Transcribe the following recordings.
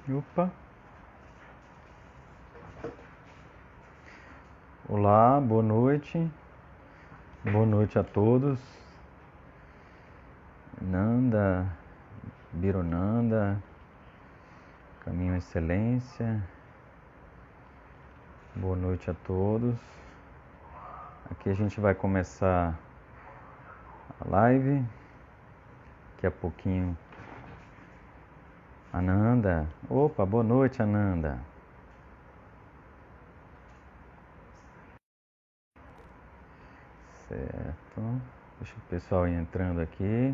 Opa! Olá, boa noite. Boa noite a todos. Nanda, Bironanda, Caminho Excelência. Boa noite a todos. Aqui a gente vai começar a live. Daqui a pouquinho. Ananda. Opa, boa noite, Ananda. Certo. Deixa o pessoal ir entrando aqui.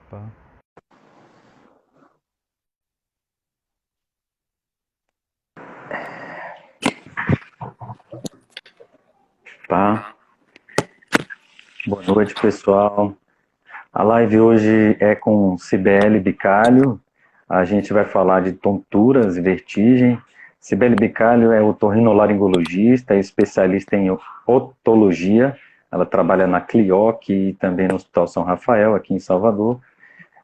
Opa. Tá. Boa noite, pessoal. A live hoje é com Cibele Bicalho. A gente vai falar de tonturas e vertigem. Cibele Bicalho é otorrinolaringologista, é especialista em otologia. Ela trabalha na CLIOC e também no Hospital São Rafael, aqui em Salvador.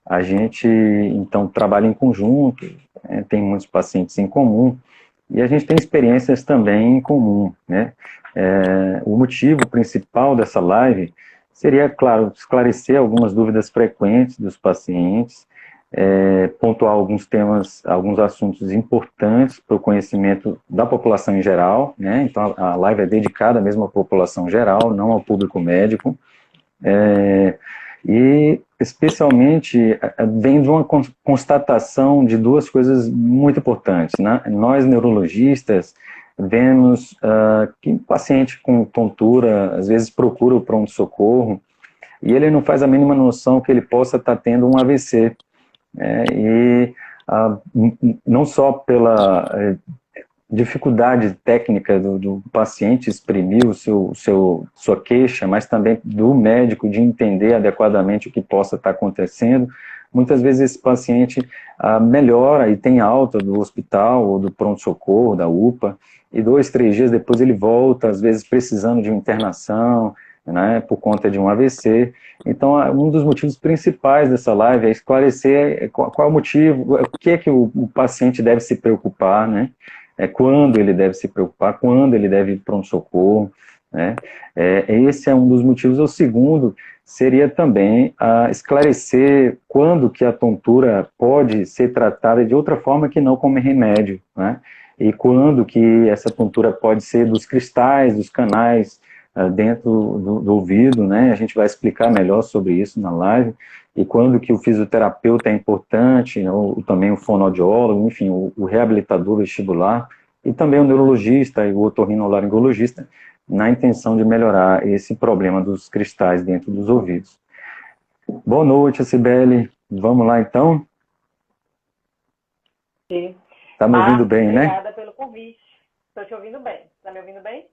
A gente, então, trabalha em conjunto, tem muitos pacientes em comum, e a gente tem experiências também em comum, né? O motivo principal dessa live seria, claro, esclarecer algumas dúvidas frequentes dos pacientes, pontuar alguns temas, alguns assuntos importantes para o conhecimento da população em geral, né? Então, a live é dedicada mesmo à população geral, não ao público médico, e especialmente vem de uma constatação de duas coisas muito importantes, né? Nós, neurologistas, vemos que um paciente com tontura, às vezes procura o pronto-socorro, e ele não faz a mínima noção que ele possa estar tendo um AVC. E não só pela dificuldade técnica do paciente exprimir sua queixa, mas também do médico de entender adequadamente o que possa estar acontecendo. Muitas vezes esse paciente melhora e tem alta do hospital ou do pronto-socorro, da UPA, e 2, 3 dias depois ele volta, às vezes precisando de uma internação, né, por conta de um AVC. Então, um dos motivos principais dessa live é esclarecer qual é o motivo, o que é que o paciente deve se preocupar, né? Quando ele deve se preocupar, quando ele deve ir para um socorro, né? Esse é um dos motivos. O segundo seria também esclarecer quando que a tontura pode ser tratada de outra forma que não como remédio, né? E quando que essa tontura pode ser dos cristais, dos canais dentro do ouvido, né? A gente vai explicar melhor sobre isso na live. E quando que o fisioterapeuta é importante, ou também o fonoaudiólogo, enfim, o reabilitador vestibular, e também o neurologista e o otorrinolaringologista, na intenção de melhorar esse problema dos cristais dentro dos ouvidos. Boa noite, Cibele. Vamos lá, então? Está me ouvindo bem, né? Obrigada pelo convite. Estou te ouvindo bem. Está me ouvindo bem?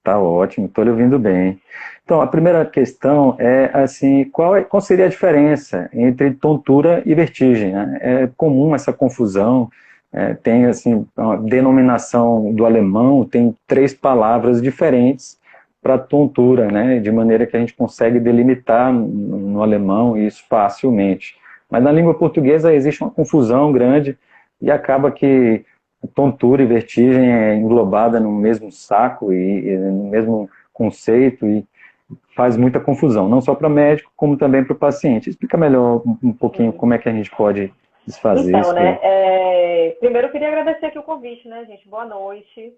Tá ótimo, estou lhe ouvindo bem. Então, a primeira questão é, assim, qual seria a diferença entre tontura e vertigem, né? É comum essa confusão, tem, assim, a denominação do alemão, tem 3 palavras diferentes para tontura, né? De maneira que a gente consegue delimitar no alemão isso facilmente. Mas na língua portuguesa existe uma confusão grande e acaba que tontura e vertigem é englobada no mesmo saco e no mesmo conceito e faz muita confusão, não só para médico, como também para o paciente. Explica melhor um pouquinho como é que a gente pode desfazer Então, isso daí. né? Primeiro eu queria agradecer aqui o convite, né, gente? Boa noite.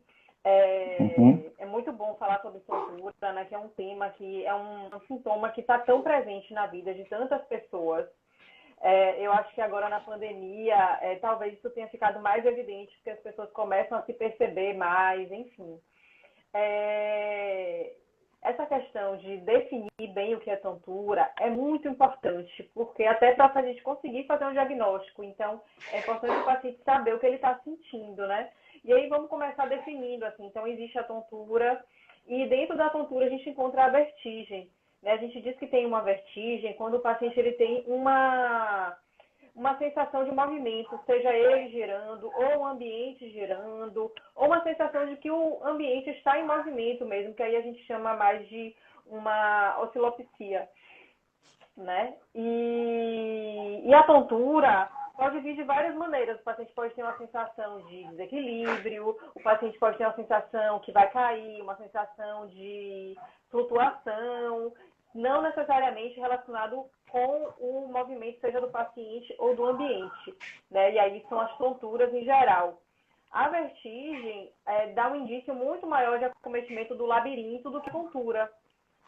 Uhum. É muito bom falar sobre tontura, né? Que é um tema que é um sintoma que está tão presente na vida de tantas pessoas. Eu acho que agora na pandemia, talvez isso tenha ficado mais evidente, porque as pessoas começam a se perceber mais, enfim. Essa questão de definir bem o que é tontura é muito importante, porque até para a gente conseguir fazer um diagnóstico, então é importante o paciente saber o que ele está sentindo, né? E aí vamos começar definindo, assim, então existe a tontura, e dentro da tontura a gente encontra a vertigem, né? A gente diz que tem uma vertigem quando o paciente ele tem uma sensação de movimento, seja ele girando, ou o ambiente girando, ou uma sensação de que o ambiente está em movimento mesmo, que aí a gente chama mais de uma oscilopsia. né? E a tontura pode vir de várias maneiras. O paciente pode ter uma sensação de desequilíbrio, o paciente pode ter uma sensação que vai cair, uma sensação de flutuação, não necessariamente relacionado com o movimento, seja do paciente ou do ambiente, né? E aí são as tonturas em geral. A vertigem dá um indício muito maior de acometimento do labirinto do que tontura.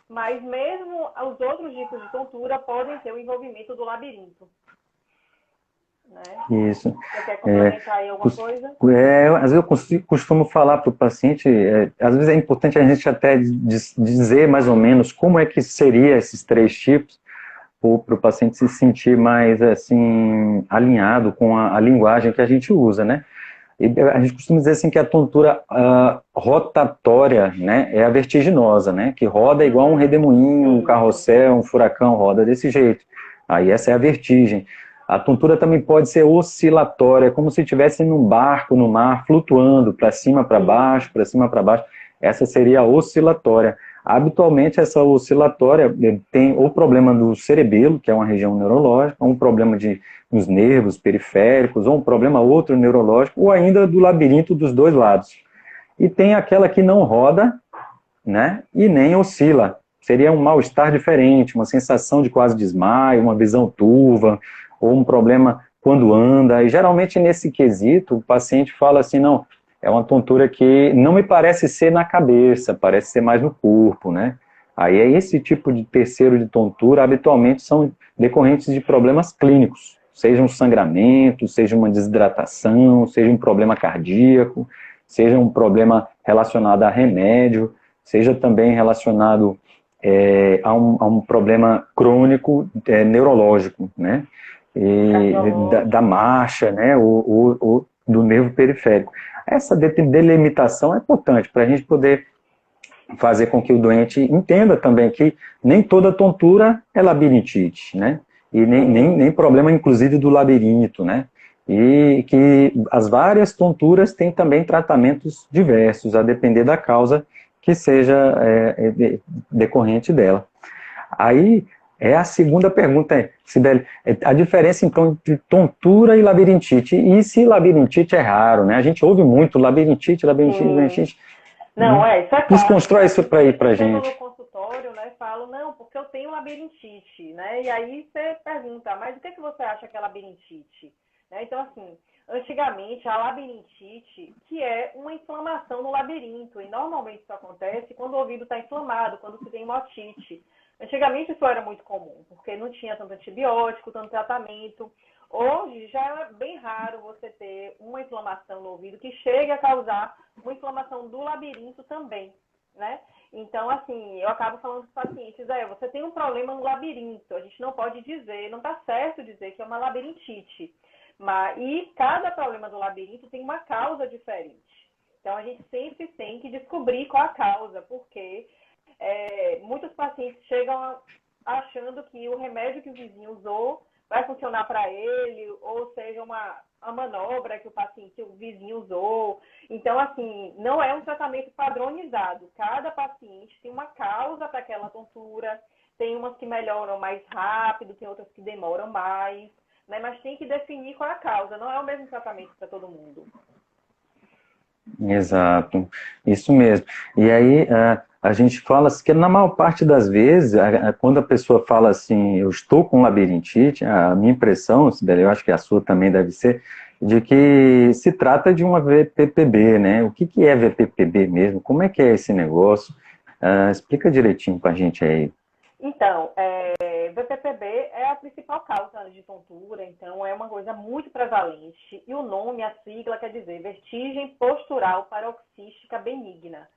Mas mesmo os outros tipos de tontura podem ter o envolvimento do labirinto. Né? Isso. Você quer complementar aí alguma coisa? Às vezes eu costumo falar para o paciente, às vezes é importante a gente até dizer mais ou menos como é que seria esses 3 tipos, para o paciente se sentir mais assim alinhado com a linguagem que a gente usa, né? E a gente costuma dizer assim que a tontura rotatória, né, é a vertiginosa, né, que roda igual um redemoinho, um carrossel, um furacão, roda desse jeito. Aí essa é a vertigem. A tontura também pode ser oscilatória, como se estivesse num barco no mar, flutuando para cima, para baixo, para cima, para baixo. Essa seria a oscilatória. Habitualmente, essa oscilatória tem o problema do cerebelo, que é uma região neurológica, um problema dos nervos periféricos, ou um problema outro neurológico, ou ainda do labirinto dos 2 lados. E tem aquela que não roda, né, e nem oscila. Seria um mal-estar diferente, uma sensação de quase desmaio, uma visão turva, ou um problema quando anda. E geralmente nesse quesito, o paciente fala assim, não, é uma tontura que não me parece ser na cabeça, parece ser mais no corpo, né? Aí esse tipo de terceiro de tontura, habitualmente são decorrentes de problemas clínicos, seja um sangramento, seja uma desidratação, seja um problema cardíaco, seja um problema relacionado a remédio, seja também relacionado a um problema crônico neurológico, né? E da marcha, né? Do nervo periférico. Essa delimitação é importante para a gente poder fazer com que o doente entenda também que nem toda tontura é labirintite, né? E nem problema, inclusive, do labirinto, né? E que as várias tonturas têm também tratamentos diversos, a depender da causa que seja decorrente dela. Aí, a segunda pergunta, Sibeli, a diferença, então, entre tontura e labirintite. E se labirintite é raro, né? A gente ouve muito labirintite. Não, isso é claro. Desconstrói isso para aí pra gente. No consultório, né, falo, não, porque eu tenho labirintite, né? E aí você pergunta, mas o que você acha que é labirintite? Né? Então, assim, antigamente a labirintite, que é uma inflamação no labirinto, e normalmente isso acontece quando o ouvido está inflamado, quando se tem uma otite. Antigamente isso era muito comum, porque não tinha tanto antibiótico, tanto tratamento. Hoje já é bem raro você ter uma inflamação no ouvido que chegue a causar uma inflamação do labirinto também, né? Então, assim, eu acabo falando para os pacientes, você tem um problema no labirinto, a gente não pode dizer, não está certo dizer que é uma labirintite. E cada problema do labirinto tem uma causa diferente. Então, a gente sempre tem que descobrir qual a causa, porque muitos pacientes chegam achando que o remédio que o vizinho usou vai funcionar para ele, ou seja, a manobra que o vizinho usou. Então, assim, não é um tratamento padronizado. Cada paciente tem uma causa para aquela tontura, tem umas que melhoram mais rápido, tem outras que demoram mais, né? Mas tem que definir qual é a causa, não é o mesmo tratamento para todo mundo. Exato, isso mesmo. E aí a gente fala que na maior parte das vezes, quando a pessoa fala assim, eu estou com labirintite, a minha impressão, Sibeli, eu acho que a sua também deve ser, de que se trata de uma VPPB, né? O que é VPPB mesmo? Como é que é esse negócio? Explica direitinho para a gente aí. Então, VPPB é a principal causa de tontura, então é uma coisa muito prevalente. E o nome, a sigla, quer dizer vertigem postural paroxística benigna.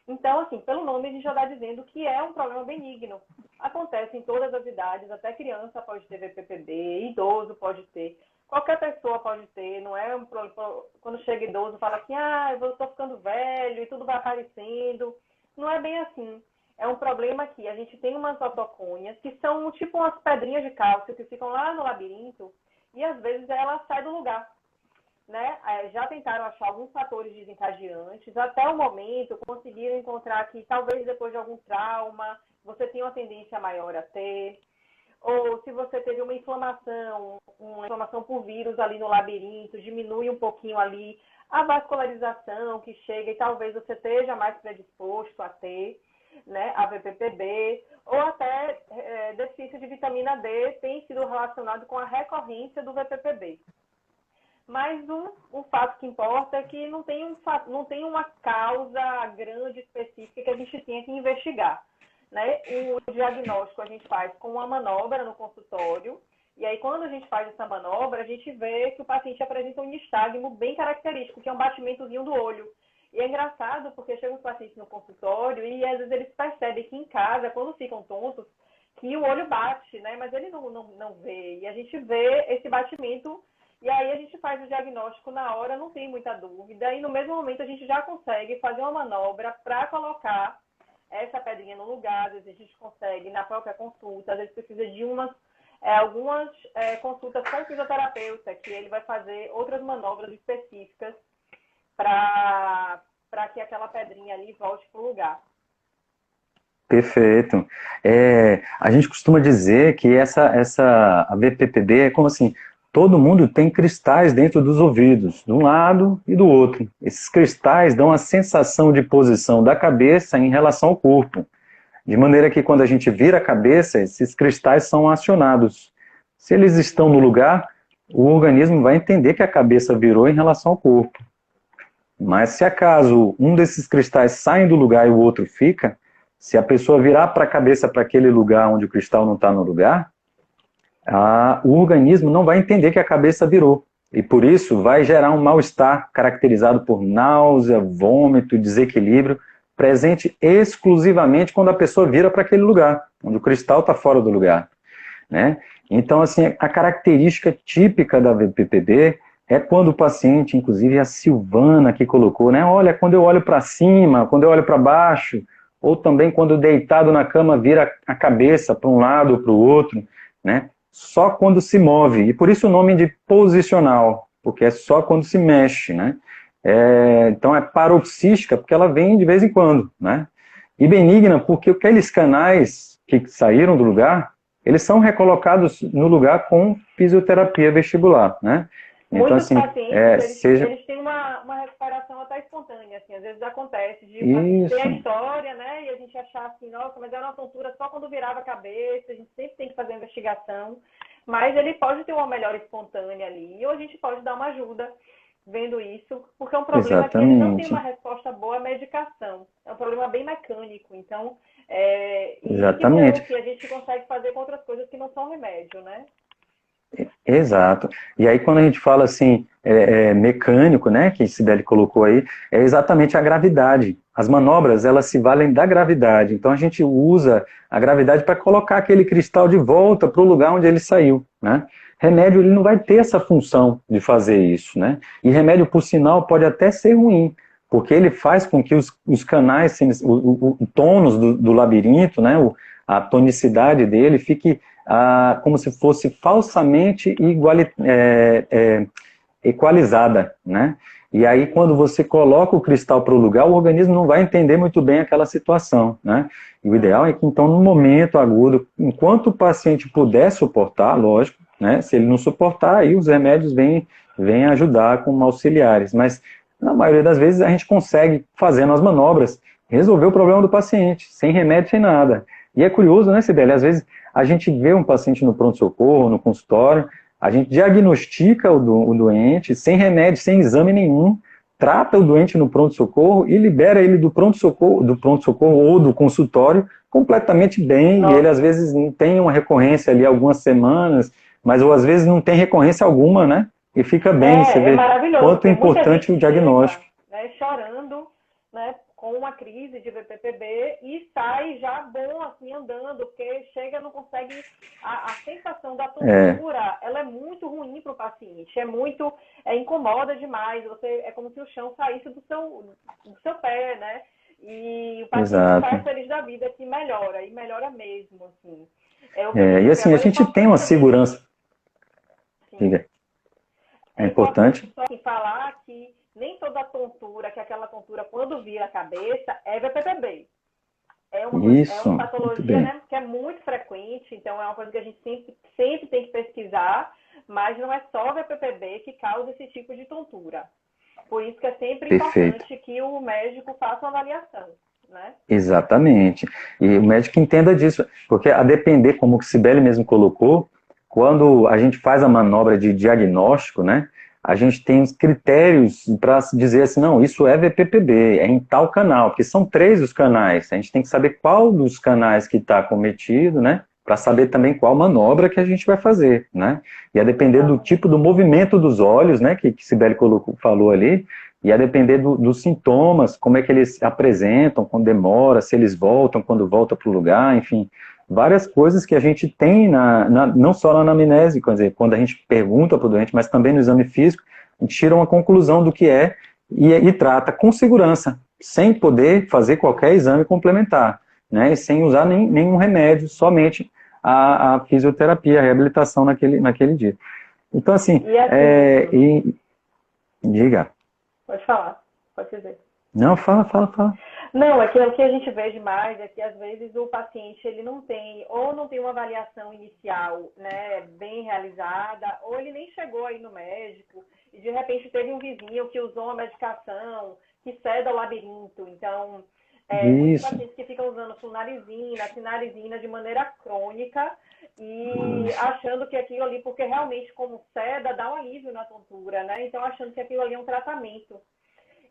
Então, assim, pelo nome a gente já está dizendo que é um problema benigno. Acontece em todas as idades, até criança pode ter VPPB, idoso pode ter, qualquer pessoa pode ter, não é um problema. Quando chega idoso, fala assim, eu estou ficando velho e tudo vai aparecendo. Não é bem assim. É um problema que a gente tem umas otocônias, que são tipo umas pedrinhas de cálcio que ficam lá no labirinto, e às vezes ela sai do lugar. Né? Já tentaram achar alguns fatores desencadeantes, até o momento conseguiram encontrar que talvez depois de algum trauma você tenha uma tendência maior a ter. ou se você teve uma inflamação por vírus ali no labirinto, diminui um pouquinho ali a vascularização que chega e talvez você esteja mais predisposto a ter, né, a VPPB, ou até deficiência de vitamina D tem sido relacionado com a recorrência do VPPB. Mas o fato que importa é que não tem uma causa grande específica que a gente tenha que investigar. Né? O diagnóstico a gente faz com uma manobra no consultório, e aí quando a gente faz essa manobra, a gente vê que o paciente apresenta um nistagmo bem característico, que é um batimentozinho do olho. E é engraçado porque chegam os pacientes no consultório e às vezes eles percebem que em casa, quando ficam tontos, que o olho bate, né? Mas ele não vê. E a gente vê esse batimento e aí a gente faz o diagnóstico na hora, não tem muita dúvida. E no mesmo momento a gente já consegue fazer uma manobra para colocar essa pedrinha no lugar. Às vezes a gente consegue na própria consulta, às vezes precisa de algumas consultas com o fisioterapeuta, que ele vai fazer outras manobras específicas para que aquela pedrinha ali volte para o lugar. Perfeito. A gente costuma dizer que a VPPB é como assim, todo mundo tem cristais dentro dos ouvidos, de um lado e do outro. Esses cristais dão a sensação de posição da cabeça em relação ao corpo, de maneira que quando a gente vira a cabeça, esses cristais são acionados. Se eles estão no lugar, o organismo vai entender que a cabeça virou em relação ao corpo. Mas se acaso um desses cristais sai do lugar e o outro fica, se a pessoa virar para a cabeça para aquele lugar onde o cristal não está no lugar, o organismo não vai entender que a cabeça virou. E por isso vai gerar um mal-estar caracterizado por náusea, vômito, desequilíbrio, presente exclusivamente quando a pessoa vira para aquele lugar, onde o cristal está fora do lugar. Né? Então, assim, a característica típica da VPPB é quando o paciente, inclusive a Silvana que colocou, né? Olha, quando eu olho para cima, quando eu olho para baixo, ou também quando deitado na cama vira a cabeça para um lado ou para o outro, né? Só quando se move, e por isso o nome de posicional, porque é só quando se mexe, né? Então é paroxística, porque ela vem de vez em quando, né? E benigna, porque aqueles canais que saíram do lugar, eles são recolocados no lugar com fisioterapia vestibular, né? Então, muitos assim, pacientes, eles têm uma recuperação até espontânea, assim, às vezes acontece de ter a história, né, e a gente achar assim, nossa, mas era uma tontura só quando virava a cabeça, a gente sempre tem que fazer a investigação, mas ele pode ter uma melhora espontânea ali, ou a gente pode dar uma ajuda vendo isso, porque é um problema que ele não tem uma resposta boa à medicação, é um problema bem mecânico, então, Exatamente. que a gente consegue fazer com outras coisas que não são remédio, né? Exato. E aí quando a gente fala assim, mecânico, né, que Sibeli colocou aí, é exatamente a gravidade. As manobras, elas se valem da gravidade. Então a gente usa a gravidade para colocar aquele cristal de volta para o lugar onde ele saiu, né? Remédio, ele não vai ter essa função de fazer isso, né? E remédio, por sinal, pode até ser ruim, porque ele faz com que os canais, o tônus do labirinto, né, a tonicidade dele fique como se fosse falsamente equalizada, né? E aí, quando você coloca o cristal para o lugar, o organismo não vai entender muito bem aquela situação, né? E o ideal é que, então, no momento agudo, enquanto o paciente puder suportar, lógico, né? Se ele não suportar, aí os remédios vêm ajudar como auxiliares. Mas, na maioria das vezes, a gente consegue, fazendo as manobras, resolver o problema do paciente, sem remédio, sem nada. E é curioso, né, Sibeli? Às vezes, a gente vê um paciente no pronto-socorro, no consultório, a gente diagnostica o doente sem remédio, sem exame nenhum, trata o doente no pronto-socorro e libera ele do pronto-socorro ou do consultório completamente bem. Nossa. E ele às vezes não tem uma recorrência ali algumas semanas, mas ou às vezes não tem recorrência alguma, né? E fica bem. Você vê quanto é importante o diagnóstico. Né, chorando, né? Com uma crise de VPPB e sai já bom, assim, andando, porque chega, não consegue... A sensação da tontura, ela é muito ruim para o paciente, incomoda demais, é como se o chão saísse do seu pé, né? E o paciente sai feliz da vida, que melhora, e melhora mesmo, assim. E assim, a gente tem uma segurança... Diga. É importante só falar que nem toda tontura, que aquela tontura quando vira a cabeça, é VPPB. É Isso, uma muito patologia, bem. né, que é muito frequente, então é uma coisa que a gente sempre tem que pesquisar, mas não é só o VPPB que causa esse tipo de tontura. Por isso que é sempre Perfeito. importante que o médico faça uma avaliação, né? Exatamente. E o médico entenda disso, porque a depender, como o Sibeli mesmo colocou, quando a gente faz a manobra de diagnóstico, né, a gente tem os critérios para dizer assim, não, isso é VPPB, é em tal canal, porque são 3 os canais, a gente tem que saber qual dos canais que está cometido, né, para saber também qual manobra que a gente vai fazer, né, e a depender do Exatamente. tipo do movimento dos olhos, né, que Sibeli falou ali, e a depender dos sintomas, como é que eles apresentam, quando demora, se eles voltam, quando volta para o lugar, enfim, várias coisas que a gente tem, não só na anamnese, quer dizer, quando a gente pergunta para o doente, mas também no exame físico, a gente tira uma conclusão do que é e trata com segurança, sem poder fazer qualquer exame complementar, né, e sem usar nenhum remédio, somente a fisioterapia, a reabilitação naquele dia. Então, assim, E assim, diga. pode falar, pode dizer. Não, fala. Não, é que o que a gente vê demais é que às vezes o paciente ele não tem uma avaliação inicial, né, bem realizada, ou ele nem chegou aí no médico e de repente teve um vizinho que usou uma medicação que cede ao labirinto. Então, muitos Isso, pacientes que ficam usando flunarizina, sinalizina de maneira crônica e achando que aquilo ali, porque realmente como seda, dá um alívio na tontura, né? Então achando que aquilo ali é um tratamento.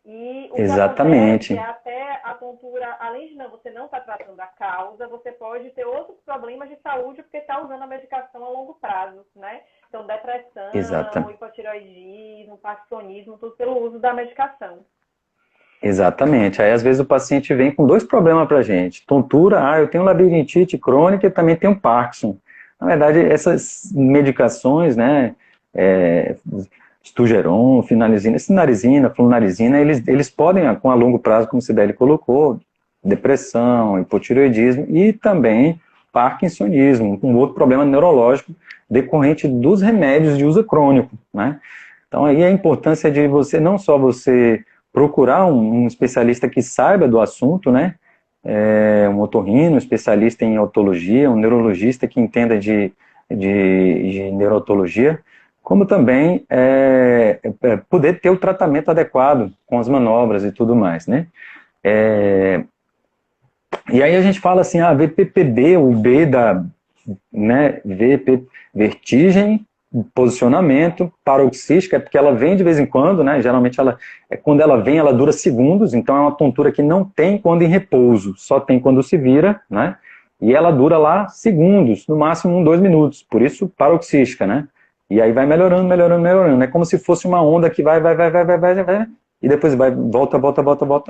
E o que acontece é exatamente, até a tontura, além de você não estar tratando a causa, você pode ter outros problemas de saúde porque está usando a medicação a longo prazo, né? Então, depressão, exata, hipotireoidismo, parkinsonismo, tudo pelo uso da medicação. exatamente. Aí, às vezes, o paciente vem com 2 problemas para a gente. Tontura, eu tenho labirintite crônica e também tenho Parkinson. Na verdade, essas medicações, né, é, Stugeron, finalizina, sinnarizina, flunarizina, eles podem, com a longo prazo, como o Sibeli colocou, depressão, hipotireoidismo e também parkinsonismo, um outro problema neurológico decorrente dos remédios de uso crônico, né? Então aí a importância de você, não só você procurar um especialista que saiba do assunto, né? Um otorrino, um especialista em otologia, um neurologista que entenda de neurotologia, como também poder ter o tratamento adequado com as manobras e tudo mais, né? E aí a gente fala assim, VPPB, o B da, né, vertigem, posicionamento, paroxística, é porque ela vem de vez em quando, né, geralmente quando ela vem, ela dura segundos, então é uma tontura que não tem quando em repouso, só tem quando se vira, né, e ela dura lá segundos, no máximo 2 minutos, por isso paroxística, né, e aí vai melhorando, é como se fosse uma onda que vai, e depois volta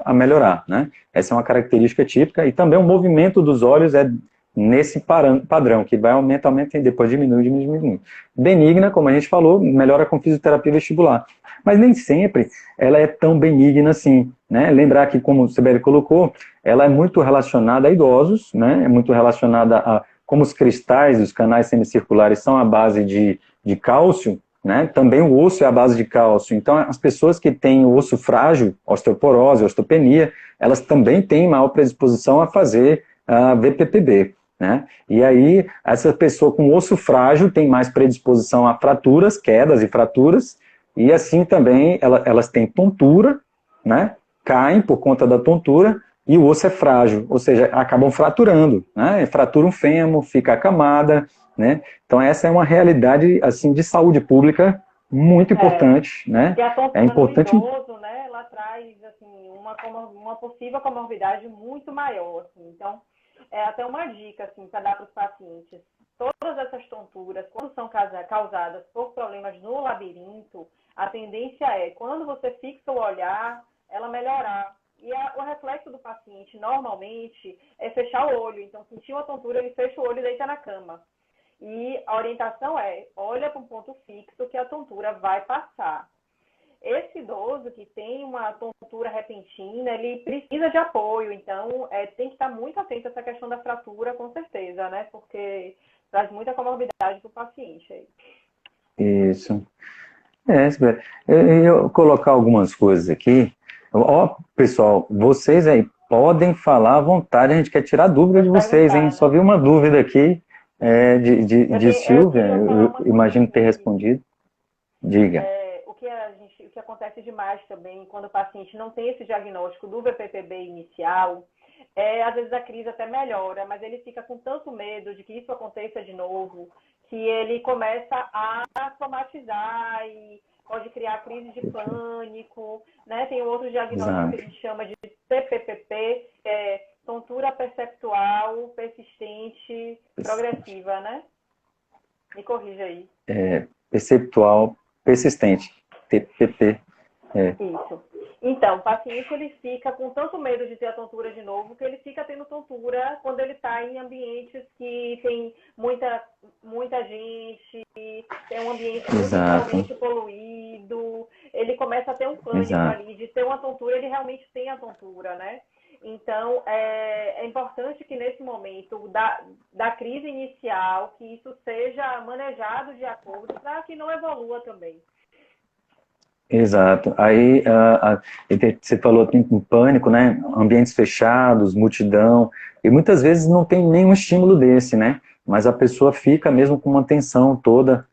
a melhorar, né, essa é uma característica típica, e também o movimento dos olhos é nesse padrão, que vai aumenta e depois diminui. Benigna, como a gente falou, melhora com fisioterapia vestibular. Mas nem sempre ela é tão benigna assim, né? Lembrar que, como o Sibeli colocou, ela é muito relacionada a idosos, né? É muito relacionada a como os cristais, os canais semicirculares são a base de cálcio, né? Também o osso é a base de cálcio. Então, as pessoas que têm o osso frágil, osteoporose, osteopenia, elas também têm maior predisposição a fazer a VPPB. Né? E aí, essa pessoa com osso frágil tem mais predisposição a fraturas, quedas e fraturas, e assim também elas têm tontura, né? Caem por conta da tontura, e o osso é frágil, ou seja, acabam fraturando, né? Fratura um fêmur, fica acamada, né? Então essa é uma realidade assim de saúde pública muito É, importante, né? e a É tontura no importante. idoso, né, ela traz, assim, uma possível comorbidade muito maior, assim. Então, é até uma dica, assim, para dar para os pacientes. Todas essas tonturas, quando são causadas por problemas no labirinto, a tendência é, quando você fixa o olhar, ela melhorar. E o reflexo do paciente, normalmente, é fechar o olho. Então, sentir uma tontura, ele fecha o olho e deita na cama. E a orientação é, olha para um ponto fixo que a tontura vai passar. Esse idoso que tem uma tontura repentina, ele precisa de apoio, então tem que estar muito atento a essa questão da fratura, com certeza, né? Porque traz muita comorbidade para o paciente aí. Isso. Eu colocar algumas coisas aqui. Ó, pessoal, vocês aí, podem falar à vontade, a gente quer tirar dúvida de Pode vocês, hein? perguntar, Só né? vi uma dúvida aqui de Eu Silvia, queria falar eu uma coisa imagino ter aqui. respondido. Diga. O que acontece demais também quando o paciente não tem esse diagnóstico do VPPB inicial, às vezes a crise até melhora, mas ele fica com tanto medo de que isso aconteça de novo, que ele começa a somatizar e pode criar crise de pânico, né? Tem outro diagnóstico que a Exato. gente chama de TPPP, que é tontura perceptual persistente progressiva, né? Me corrija aí. Perceptual persistente, TPP. É, Isso. Então, o paciente ele fica com tanto medo de ter a tontura de novo que ele fica tendo tontura quando ele está em ambientes que tem muita gente, tem um ambiente muito exato, visualmente poluído. Ele começa a ter um pânico exato. ali de ter uma tontura, ele realmente tem a tontura, né? Então, é importante que nesse momento da crise inicial, que isso seja manejado de acordo para que não evolua também. Exato. Aí você falou em pânico, né? Ambientes fechados, multidão, e muitas vezes não tem nenhum estímulo desse, né? Mas a pessoa fica mesmo com uma tensão toda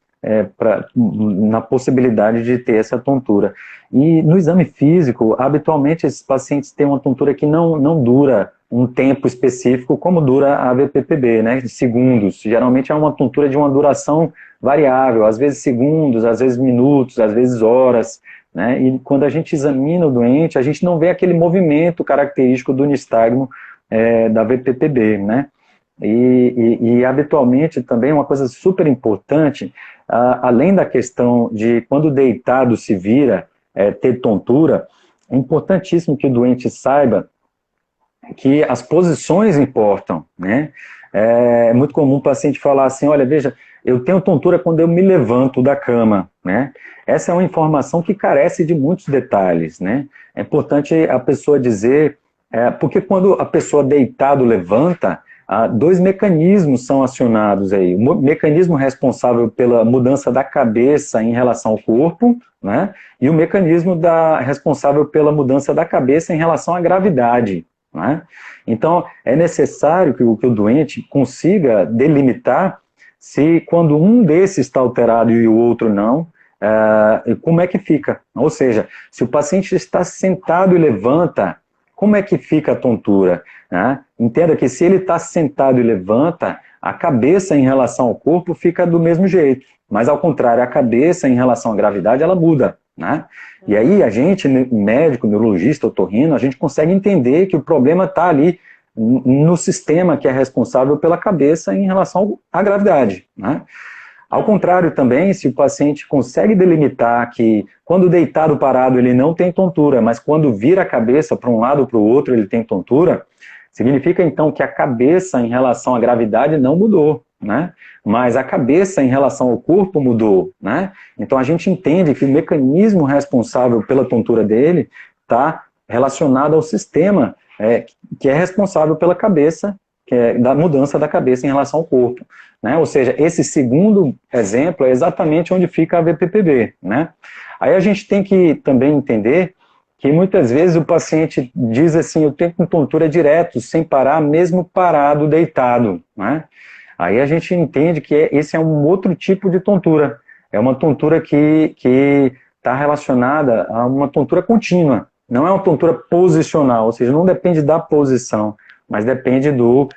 na possibilidade de ter essa tontura. E no exame físico, habitualmente esses pacientes têm uma tontura que não dura um tempo específico, como dura a VPPB, né? De segundos. Geralmente é uma tontura de uma duração variável, às vezes segundos, às vezes minutos, às vezes horas, né? E quando a gente examina o doente, a gente não vê aquele movimento característico do nistagmo da VPPB, né? E habitualmente também uma coisa super importante, além da questão de quando deitado se vira, ter tontura, é importantíssimo que o doente saiba que as posições importam, né? É muito comum o paciente falar assim, olha, veja, eu tenho tontura quando eu me levanto da cama, né? Essa é uma informação que carece de muitos detalhes, né? É importante a pessoa dizer, porque quando a pessoa deitado levanta, dois mecanismos são acionados aí. O mecanismo responsável pela mudança da cabeça em relação ao corpo, né? E o mecanismo responsável pela mudança da cabeça em relação à gravidade, né? Então, é necessário que o doente consiga delimitar se quando um desses está alterado e o outro não, como é que fica? Ou seja, se o paciente está sentado e levanta, como é que fica a tontura? Né? Entenda que se ele está sentado e levanta, a cabeça em relação ao corpo fica do mesmo jeito, mas ao contrário, a cabeça em relação à gravidade, ela muda, né? E aí a gente, médico, neurologista, otorrino, a gente consegue entender que o problema está ali no sistema que é responsável pela cabeça em relação à gravidade, né? Ao contrário também, se o paciente consegue delimitar que quando deitado parado ele não tem tontura, mas quando vira a cabeça para um lado ou para o outro ele tem tontura, significa então que a cabeça em relação à gravidade não mudou, né? Mas a cabeça em relação ao corpo mudou, né? Então a gente entende que o mecanismo responsável pela tontura dele está relacionado ao sistema que é responsável pela cabeça, que é da mudança da cabeça em relação ao corpo, né? Ou seja, esse segundo exemplo é exatamente onde fica a VPPB, né? Aí a gente tem que também entender que muitas vezes o paciente diz assim, eu tenho tontura direto, sem parar, mesmo parado, deitado, né? Aí a gente entende que esse é um outro tipo de tontura, é uma tontura que está relacionada a uma tontura contínua, não é uma tontura posicional, ou seja, não depende da posição, mas depende do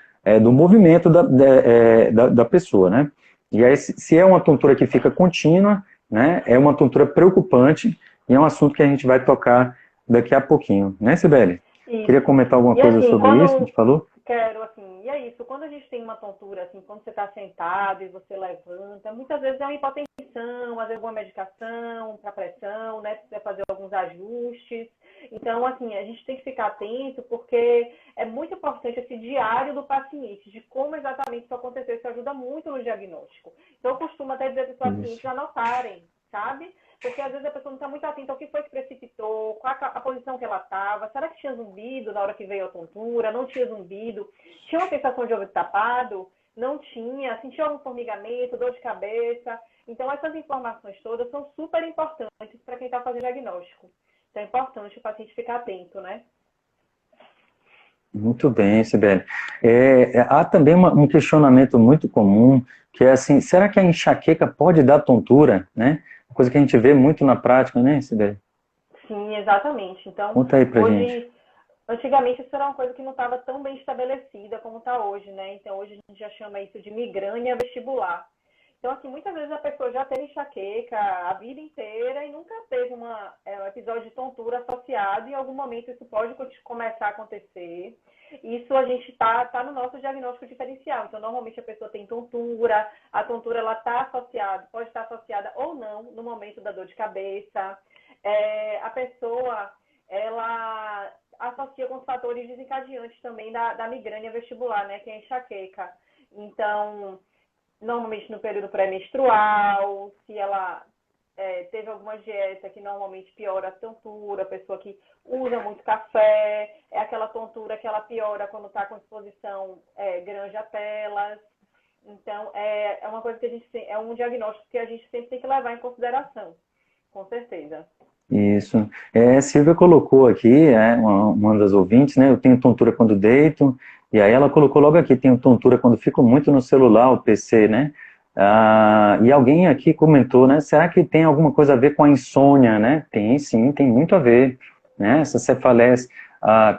movimento da pessoa, né? E aí, se é uma tontura que fica contínua, né, é uma tontura preocupante e é um assunto que a gente vai tocar daqui a pouquinho, né, Sibeli? Queria Isso. comentar alguma E coisa assim, sobre isso que a gente falou? quero, assim, e é isso, quando a gente tem uma tontura, assim, quando você está sentado e você levanta, muitas vezes é uma hipotensão, às vezes uma medicação para pressão, né, precisa fazer alguns ajustes. Então, assim, a gente tem que ficar atento, porque é muito importante esse diário do paciente, de como exatamente isso aconteceu, isso ajuda muito no diagnóstico. Então, eu costumo até dizer para os pacientes Isso. anotarem, sabe? Porque às vezes a pessoa não está muito atenta ao que foi que precipitou, qual a posição que ela estava, será que tinha zumbido na hora que veio a tontura, não tinha zumbido, tinha uma sensação de ouvido tapado, não tinha, sentiu algum formigamento, dor de cabeça. Então essas informações todas são super importantes para quem está fazendo diagnóstico. Então é importante o paciente ficar atento, né? Muito bem, Sibeli. Há também um questionamento muito comum, que é assim, será que a enxaqueca pode dar tontura, né? Coisa que a gente vê muito na prática, né, Sibeli? Sim, exatamente. Então, Conta aí pra gente. hoje, antigamente isso era uma coisa que não estava tão bem estabelecida como está hoje, né? Então, hoje a gente já chama isso de migrânia vestibular. Então, assim, muitas vezes a pessoa já teve enxaqueca a vida inteira e nunca teve um episódio de tontura associado. E em algum momento isso pode começar a acontecer. Isso a gente tá no nosso diagnóstico diferencial. Então, normalmente a pessoa tem tontura, a tontura ela tá associada, pode estar associada ou não no momento da dor de cabeça. A pessoa, ela associa com os fatores desencadeantes também da migrânia vestibular, né, que é a enxaqueca. Então, normalmente no período pré-menstrual, se ela teve alguma dieta que normalmente piora a tontura, a pessoa que usa muito café, é aquela tontura que ela piora quando está com exposição grande a telas. Então, é uma coisa que a gente é um diagnóstico que a gente sempre tem que levar em consideração, com certeza. Isso. Silvia colocou aqui, uma das ouvintes, né? Eu tenho tontura quando deito, e aí ela colocou logo aqui, tenho tontura quando fico muito no celular, o PC, né? E alguém aqui comentou, né? Será que tem alguma coisa a ver com a insônia, né? Tem sim, tem muito a ver, né? Essas cefaleias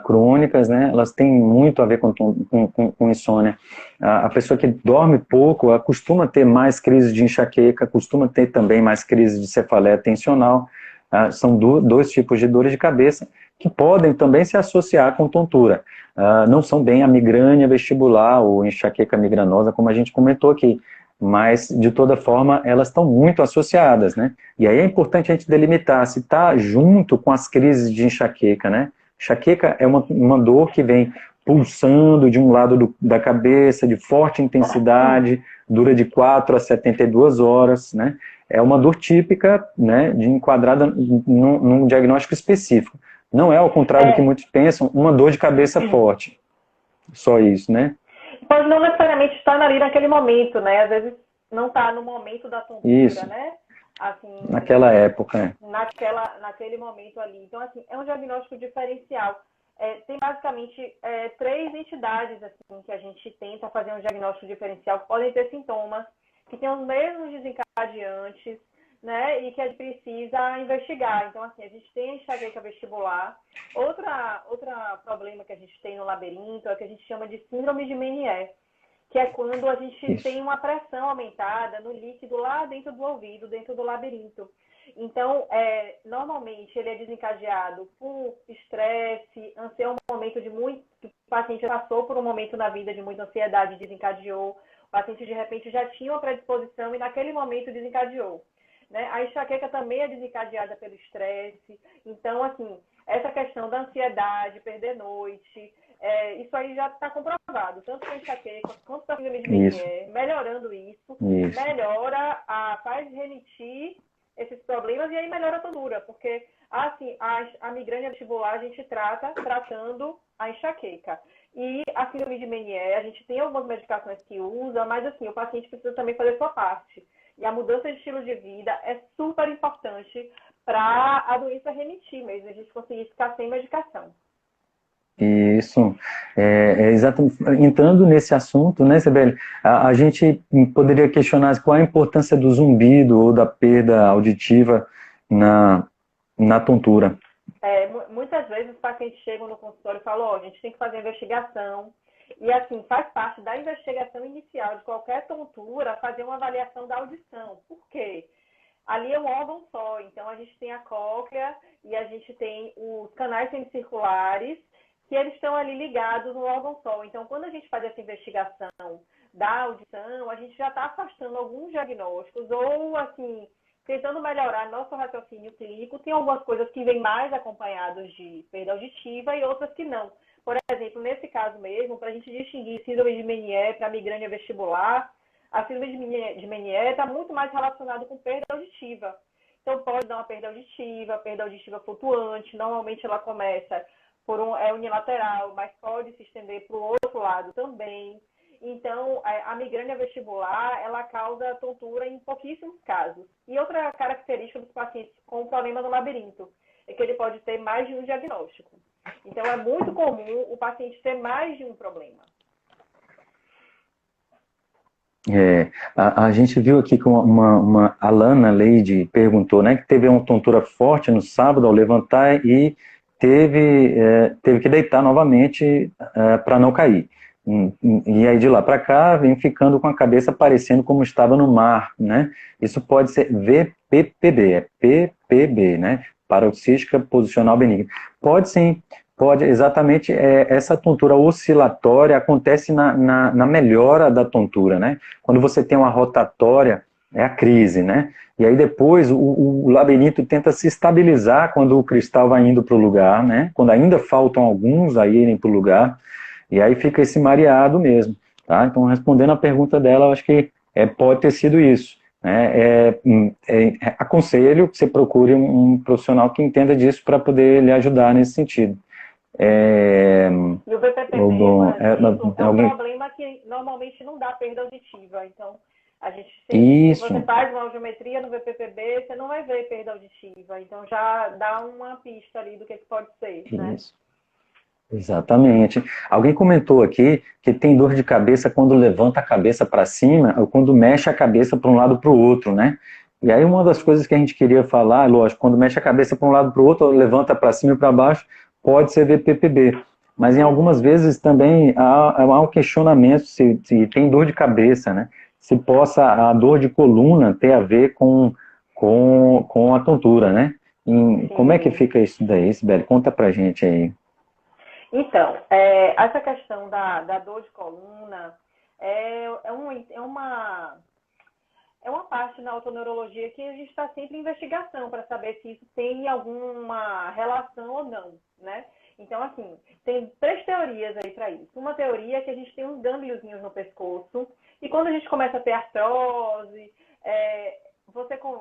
crônicas, né? Elas têm muito a ver com insônia. A pessoa que dorme pouco, ela costuma ter mais crises de enxaqueca, costuma ter também mais crises de cefaleia tensional. São dois tipos de dores de cabeça que podem também se associar com tontura. Não são bem a migrânia vestibular ou enxaqueca migranosa, como a gente comentou aqui, mas, de toda forma, elas estão muito associadas, né? E aí é importante a gente delimitar se está junto com as crises de enxaqueca, né? Enxaqueca é uma dor que vem pulsando de um lado da cabeça, de forte intensidade, dura de 4 a 72 horas, né? É uma dor típica, né, de enquadrada num diagnóstico específico. Não é, ao contrário do que É, muitos pensam, uma dor de cabeça forte. Só isso, né? pode não necessariamente estar ali naquele momento, né? Às vezes não está no momento da tontura, Isso, né? Assim, naquela época. naquele momento ali. Então, assim, é um diagnóstico diferencial. Tem basicamente três entidades assim, que a gente tenta fazer um diagnóstico diferencial, que podem ter sintomas, que têm os mesmos desencadeantes, né? E que a gente precisa investigar. Então, assim, a gente tem a enxaqueca vestibular. Outra problema que a gente tem no labirinto é o que a gente chama de síndrome de Meniere, que é quando a gente Isso. tem uma pressão aumentada no líquido lá dentro do ouvido, dentro do labirinto. Então, normalmente ele é desencadeado por estresse, é um momento de muito. O paciente passou por um momento na vida de muita ansiedade, desencadeou. O paciente, de repente, já tinha uma predisposição e naquele momento desencadeou. Né? A enxaqueca também é desencadeada pelo estresse. Então, assim, essa questão da ansiedade, perder noite, isso aí já está comprovado, tanto para enxaqueca quanto para síndrome de Isso, Meniere. Melhorando isso, isso, melhora, faz remitir esses problemas e aí melhora a tontura, porque assim, a migrânia vestibular a gente tratando a enxaqueca. E a síndrome de Meniere, a gente tem algumas medicações que usa, mas assim, o paciente precisa também fazer sua parte. E a mudança de estilo de vida é super importante para a doença remitir mesmo, a gente conseguir ficar sem medicação. isso. Exatamente. Entrando nesse assunto, né, Sibeli, a gente poderia questionar qual a importância do zumbido ou da perda auditiva na, na tontura. Muitas vezes os pacientes chegam no consultório e falam, a gente tem que fazer investigação. E assim, faz parte da investigação inicial de qualquer tontura fazer uma avaliação da audição. Por quê? Ali é um órgão só, então a gente tem a cóclea e a gente tem os canais semicirculares, que eles estão ali ligados no órgão só. Então, quando a gente faz essa investigação da audição, a gente já está afastando alguns diagnósticos ou, assim, tentando melhorar nosso raciocínio clínico. Tem algumas coisas que vêm mais acompanhados de perda auditiva e outras que não. Por exemplo, nesse caso mesmo, para a gente distinguir síndrome de Meniere para migrânia vestibular, a síndrome de Meniere está muito mais relacionada com perda auditiva. Então, pode dar uma perda auditiva flutuante. Normalmente, ela começa é unilateral, mas pode se estender para o outro lado também. Então, a migrânia vestibular, ela causa tontura em pouquíssimos casos. E outra característica dos pacientes com problema no labirinto é que ele pode ter mais de um diagnóstico. Então, é muito comum o paciente ter mais de um problema. A gente viu aqui que a Lana Leide perguntou, né, que teve uma tontura forte no sábado ao levantar e teve que deitar novamente para não cair. E aí de lá para cá vem ficando com a cabeça parecendo como estava no mar, né? Isso pode ser VPPB, é PPB, né? Paroxística posicional benigna. Pode sim, pode, exatamente, essa tontura oscilatória acontece na melhora da tontura, né? Quando você tem uma rotatória, é a crise, né? E aí depois o labirinto tenta se estabilizar quando o cristal vai indo para o lugar, né? Quando ainda faltam alguns a irem para o lugar, e aí fica esse mareado mesmo, tá? Então, respondendo a pergunta dela, eu acho que pode ter sido isso. Né? Aconselho que você procure um profissional que entenda disso para poder lhe ajudar nesse sentido. E o VPPB, por exemplo, é um alguém... problema que normalmente não dá perda auditiva. Então, a gente se Isso. você faz uma audiometria no VPPB, você não vai ver perda auditiva. Então, já dá uma pista ali do que pode ser, né? Isso. Exatamente. Alguém comentou aqui que tem dor de cabeça quando levanta a cabeça para cima ou quando mexe a cabeça para um lado para o outro, né? E aí uma das coisas que a gente queria falar, lógico, quando mexe a cabeça para um lado para o outro, ou levanta para cima e para baixo, pode ser VPPB. Mas em algumas vezes também há um questionamento se tem dor de cabeça, né? Se possa a dor de coluna ter a ver com a tontura, né? Como é que fica isso daí, Sibeli? Conta pra gente aí. Então, essa questão da dor de coluna é uma parte na autoneurologia que a gente está sempre em investigação para saber se isso tem alguma relação ou não, né? Então, assim, tem 3 teorias aí para isso. Uma teoria é que a gente tem uns gângliozinhos no pescoço e quando a gente começa a ter artrose,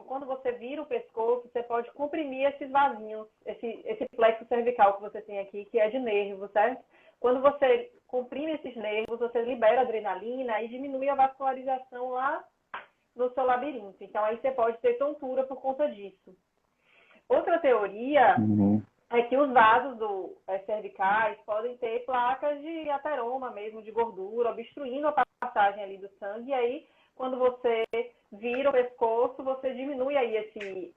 quando você vira o pescoço, você pode comprimir esses vasinhos, esse plexo cervical que você tem aqui, que é de nervo, certo? Quando você comprime esses nervos, você libera adrenalina e diminui a vascularização lá no seu labirinto. Então, aí você pode ter tontura por conta disso. Outra teoria é que os vasos cervicais podem ter placas de ateroma mesmo, de gordura, obstruindo a passagem ali do sangue. E aí, quando você vira o pescoço, você diminui aí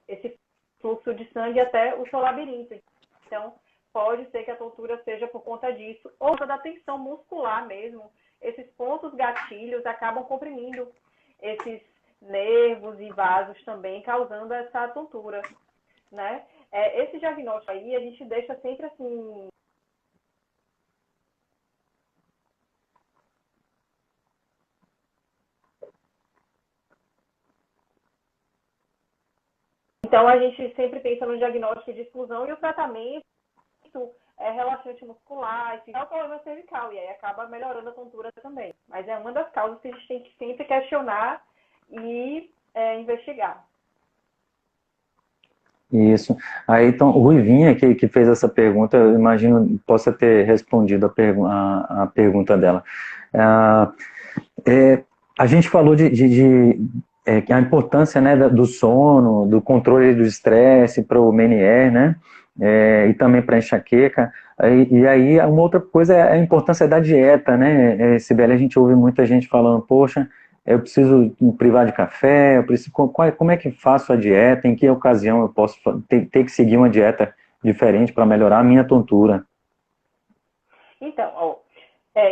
esse fluxo de sangue até o seu labirinto. Então, pode ser que a tontura seja por conta disso. Ou da tensão muscular mesmo. Esses pontos gatilhos acabam comprimindo esses nervos e vasos também, causando essa tontura, né? Esse diagnóstico aí, a gente deixa sempre assim... Então, a gente sempre pensa no diagnóstico de exclusão e o tratamento relaxante muscular, esse é o problema cervical, e aí acaba melhorando a tontura também. Mas é uma das causas que a gente tem que sempre questionar e investigar. Isso. Aí, então, o Ruivinha, que fez essa pergunta, eu imagino possa ter respondido a pergunta dela. A gente falou a importância, né, do sono, do controle do estresse para o Meniere, né, e também para a enxaqueca. E aí, uma outra coisa é a importância da dieta, né, Sibeli, a gente ouve muita gente falando, poxa, eu preciso me privar de café, como é que faço a dieta, em que ocasião eu posso ter que seguir uma dieta diferente para melhorar a minha tontura? Então,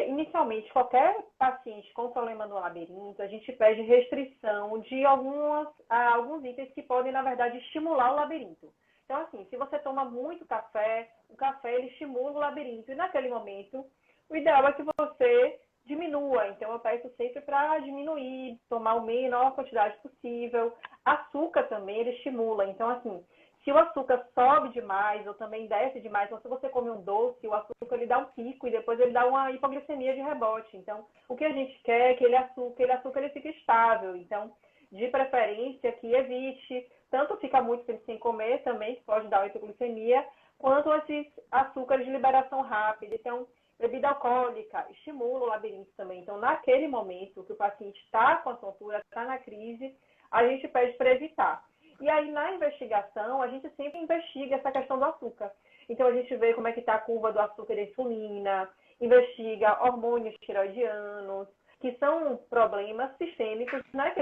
inicialmente, qualquer paciente com problema no labirinto, a gente pede restrição de alguns itens que podem, na verdade, estimular o labirinto. Então, assim, se você toma muito café, o café ele estimula o labirinto. E naquele momento, o ideal é que você diminua. Então, eu peço sempre para diminuir, tomar a menor quantidade possível. Açúcar também, ele estimula. Então, assim, se o açúcar sobe demais ou também desce demais, então se você come um doce, o açúcar ele dá um pico e depois ele dá uma hipoglicemia de rebote. Então, o que a gente quer é que aquele açúcar ele fique estável. Então, de preferência, que evite, tanto ficar muito tempo sem comer também, que pode dar uma hipoglicemia, quanto esses açúcares de liberação rápida. Então, bebida alcoólica estimula o labirinto também. Então, naquele momento que o paciente está com a tontura, está na crise, a gente pede para evitar. E aí, na investigação, a gente sempre investiga essa questão do açúcar. Então, a gente vê como é que está a curva do açúcar e da insulina, investiga hormônios tiroidianos, que são problemas sistêmicos, né,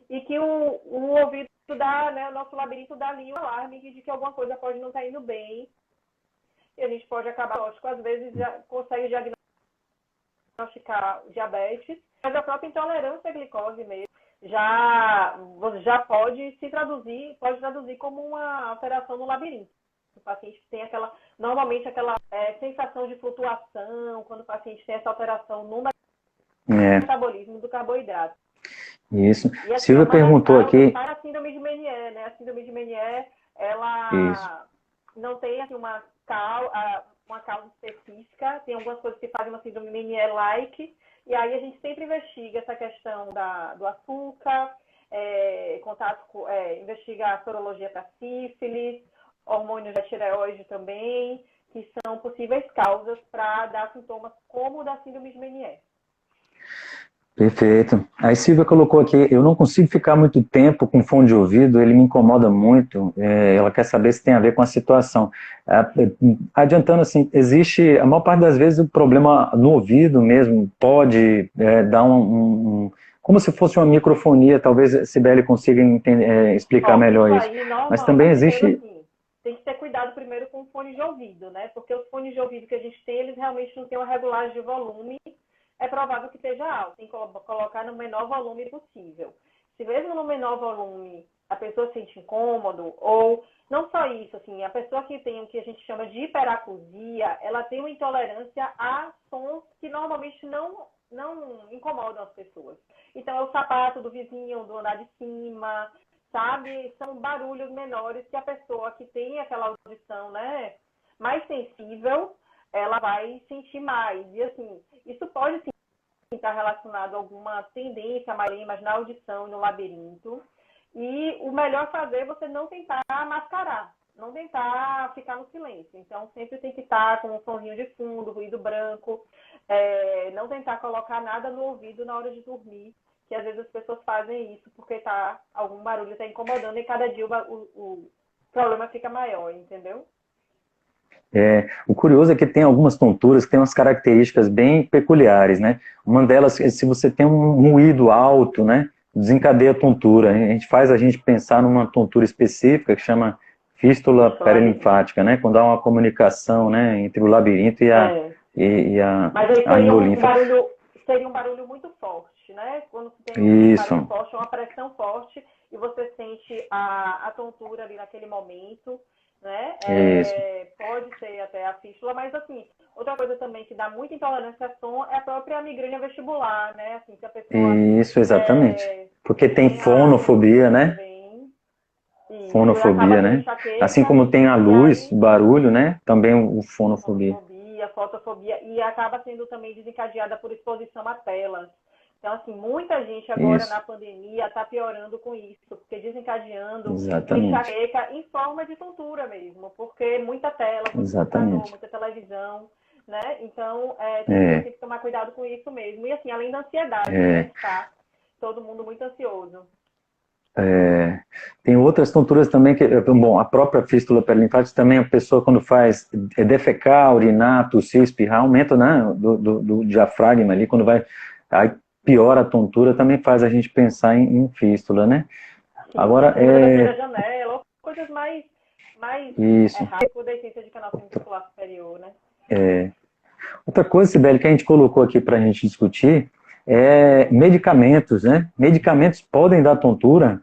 e que o ouvido dá, né, o nosso labirinto dá ali um alarme de que alguma coisa pode não estar indo bem, e a gente pode acabar, lógico, às vezes já consegue diagnosticar diabetes, mas a própria intolerância à glicose mesmo já pode traduzir como uma alteração no labirinto. O paciente tem normalmente aquela sensação de flutuação, quando o paciente tem essa alteração no metabolismo do carboidrato. Isso. E assim, Silvia perguntou aqui. Para a síndrome de Menier, né? A síndrome de Menier, ela não tem assim, uma causa específica. Tem algumas coisas que fazem uma síndrome Menier-like. E aí a gente sempre investiga essa questão do açúcar, investiga a sorologia para sífilis, hormônios da tireoide também, que são possíveis causas para dar sintomas como o da síndrome de Menier. Perfeito. A Silvia colocou aqui, eu não consigo ficar muito tempo com fone de ouvido, ele me incomoda muito, ela quer saber se tem a ver com a situação. Adiantando assim, existe, a maior parte das vezes o problema no ouvido mesmo pode dar como se fosse uma microfonia, talvez a Sibeli consiga explicar melhor isso. Mas também existe... Assim, tem que ter cuidado primeiro com o fone de ouvido, né? Porque os fones de ouvido que a gente tem, eles realmente não têm uma regulagem de volume, é provável que esteja alto. Tem que colocar no menor volume possível. Se mesmo no menor volume a pessoa se sente incômodo, ou não só isso, assim, a pessoa que tem o que a gente chama de hiperacusia, ela tem uma intolerância a sons que normalmente não incomodam as pessoas. Então, é o sapato do vizinho, do andar de cima, sabe? São barulhos menores que a pessoa que tem aquela audição, né, mais sensível, ela vai sentir mais. E, assim, isso pode, sim, estar relacionado a alguma tendência mais na audição e no labirinto. E o melhor fazer é você não tentar mascarar, não tentar ficar no silêncio. Então, sempre tem que estar com um sonzinho de fundo, ruído branco, não tentar colocar nada no ouvido na hora de dormir, que às vezes as pessoas fazem isso porque algum barulho está incomodando e cada dia o problema fica maior, entendeu? O curioso é que tem algumas tonturas que têm umas características bem peculiares, né? Uma delas é se você tem um ruído alto, né? Desencadeia a tontura. A gente pensar numa tontura específica que chama fístula perilinfática, né? Quando há uma comunicação, né, entre o labirinto e a Mas aí seria um barulho muito forte, né? Quando você tem um barulho forte, uma pressão forte, e você sente a tontura ali naquele momento, né? Pode ser até a fístula, mas assim, outra coisa também que dá muita intolerância a som é a própria migrânia vestibular, né? Assim, que a pessoa, isso, exatamente. Porque tem fonofobia, né? Fonofobia, né? Assim como tem a luz, o barulho, né? Também o fonofobia. Fotofobia, e acaba sendo também desencadeada por exposição a telas. Então, assim, muita gente agora na pandemia está piorando com isso, porque desencadeando enxaqueca em forma de tontura mesmo, porque muita tela, muito computador, muita televisão, né? Então, tem que tomar cuidado com isso mesmo. E, assim, além da ansiedade, né? Tá todo mundo muito ansioso. Tem outras tonturas também que, bom, a própria fístula perilinfática também, a pessoa quando faz defecar, urinar, tossir, espirrar, aumenta, né, do diafragma ali, quando vai, aí piora a tontura, também faz a gente pensar em fístula, né? Sim, agora da janela, coisas mais rápidas da essência de canal muscular superior, né? Outra coisa, Sibeli, que a gente colocou aqui para a gente discutir é medicamentos, né? Medicamentos podem dar tontura,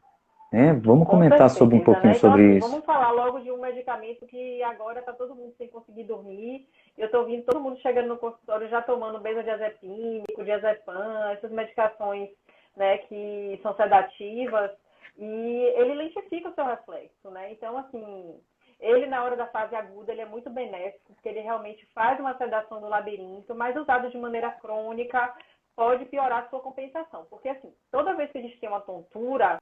né? Vamos comentar sobre um pouquinho sobre isso. Vamos falar logo de um medicamento que agora está todo mundo sem conseguir dormir. Eu estou vendo todo mundo chegando no consultório já tomando benzodiazepínico, diazepam, essas medicações, né, que são sedativas, e ele lentifica o seu reflexo, né? Então, assim, ele na hora da fase aguda ele é muito benéfico, porque ele realmente faz uma sedação do labirinto, mas usado de maneira crônica pode piorar a sua compensação. Porque, assim, toda vez que a gente tem uma tontura,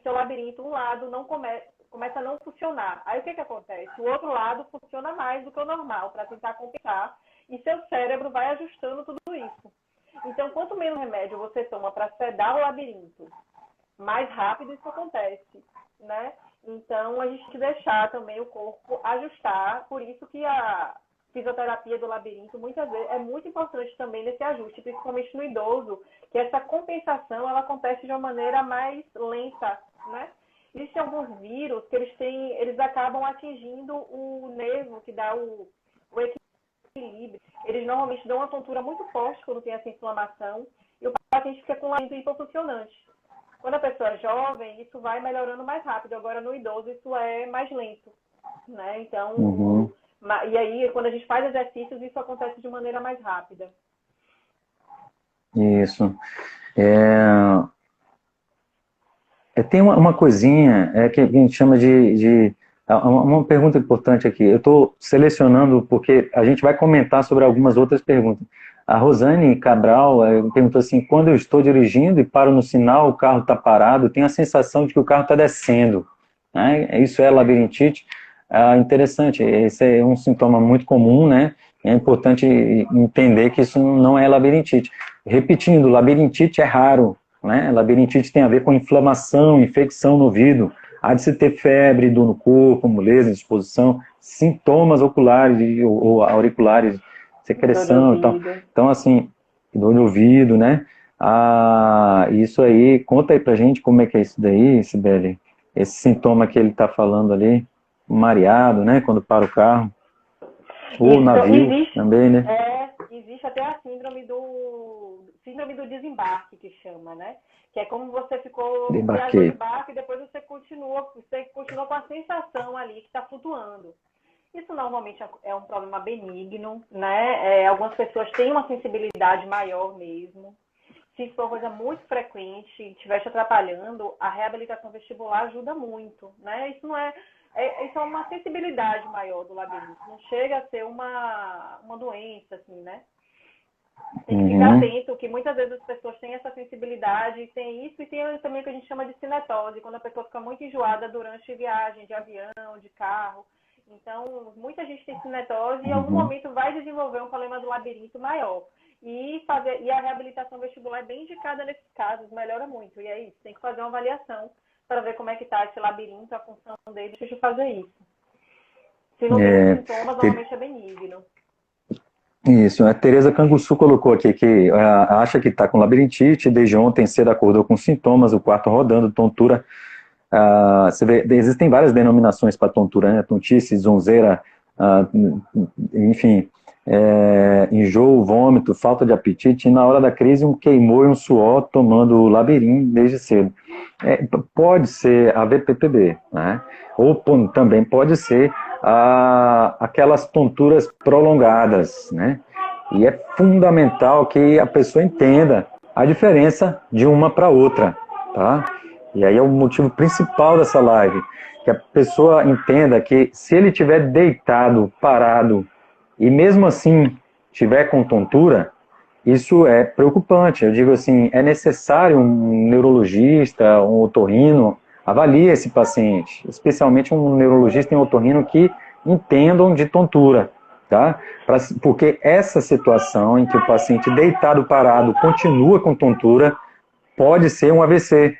seu labirinto, um lado não começa a não funcionar. Aí o que acontece? O outro lado funciona mais do que o normal para tentar compensar e seu cérebro vai ajustando tudo isso. Então, quanto menos remédio você toma para sedar o labirinto, mais rápido isso acontece, né? Então, a gente tem que deixar também o corpo ajustar, por isso que a fisioterapia do labirinto, muitas vezes, é muito importante também nesse ajuste, principalmente no idoso, que essa compensação, ela acontece de uma maneira mais lenta, né? Existem alguns vírus que eles acabam atingindo o nervo que dá o equilíbrio. Eles normalmente dão uma tontura muito forte quando tem essa inflamação e o paciente fica com um labirinto hipofuncionante. Quando a pessoa é jovem, isso vai melhorando mais rápido. Agora, no idoso, isso é mais lento, né? Então, e aí, quando a gente faz exercícios, isso acontece de maneira mais rápida. Isso. Tem uma coisinha que a gente chama de uma pergunta importante aqui. Eu estou selecionando porque a gente vai comentar sobre algumas outras perguntas. A Rosane Cabral perguntou assim: quando eu estou dirigindo e paro no sinal, o carro está parado, tenho a sensação de que o carro está descendo. Né? Isso é labirintite? Interessante, esse é um sintoma muito comum, né? É importante entender que isso não é labirintite. Repetindo, labirintite é raro, né? Labirintite tem a ver com inflamação, infecção no ouvido, há de se ter febre, dor no corpo, moleza, disposição, sintomas oculares ou auriculares, secreção e tal. Então, assim, dor no ouvido, né? Isso aí, conta aí pra gente como é que é isso daí, Sibeli. Esse sintoma que ele está falando ali, mareado, né? Quando para o carro. Ou navio também, né? Existe até a síndrome do desembarque, que chama, né? Que é como você viajou de barco e depois você continua com a sensação ali que está flutuando. Isso normalmente é um problema benigno, né? Algumas pessoas têm uma sensibilidade maior mesmo. Se isso for uma coisa muito frequente e estiver te atrapalhando, a reabilitação vestibular ajuda muito, né? Isso não isso é uma sensibilidade maior do labirinto, não chega a ser uma doença, assim, né? Tem que ficar atento, que muitas vezes as pessoas têm essa sensibilidade, tem isso, e tem também o que a gente chama de cinetose, quando a pessoa fica muito enjoada durante viagem de avião, de carro. Então, muita gente tem cinetose e em algum momento vai desenvolver um problema do labirinto maior. E a reabilitação vestibular é bem indicada nesses casos, melhora muito. E é isso, tem que fazer uma avaliação para ver como é que está esse labirinto, a função dele, deixa eu fazer isso. Se não tem sintomas, normalmente é benigno. Isso, a Tereza Canguçu colocou aqui que acha que está com labirintite, desde ontem cedo acordou com sintomas, o quarto rodando, tontura. Você vê, existem várias denominações para tontura, né? Tontice, zonzeira, enfim, enjoo, vômito, falta de apetite, e na hora da crise um queimou e um suor tomando labirinto desde cedo. Pode ser a VPPB, né? Ou também pode ser aquelas tonturas prolongadas, né? E é fundamental que a pessoa entenda a diferença de uma para outra, tá? E aí é o motivo principal dessa live, que a pessoa entenda que se ele estiver deitado, parado, e mesmo assim tiver com tontura, isso é preocupante. Eu digo assim, é necessário um neurologista, um otorrino, avalie esse paciente, especialmente um neurologista e um otorrino que entendam de tontura, tá? Porque essa situação em que o paciente deitado, parado, continua com tontura, pode ser um AVC,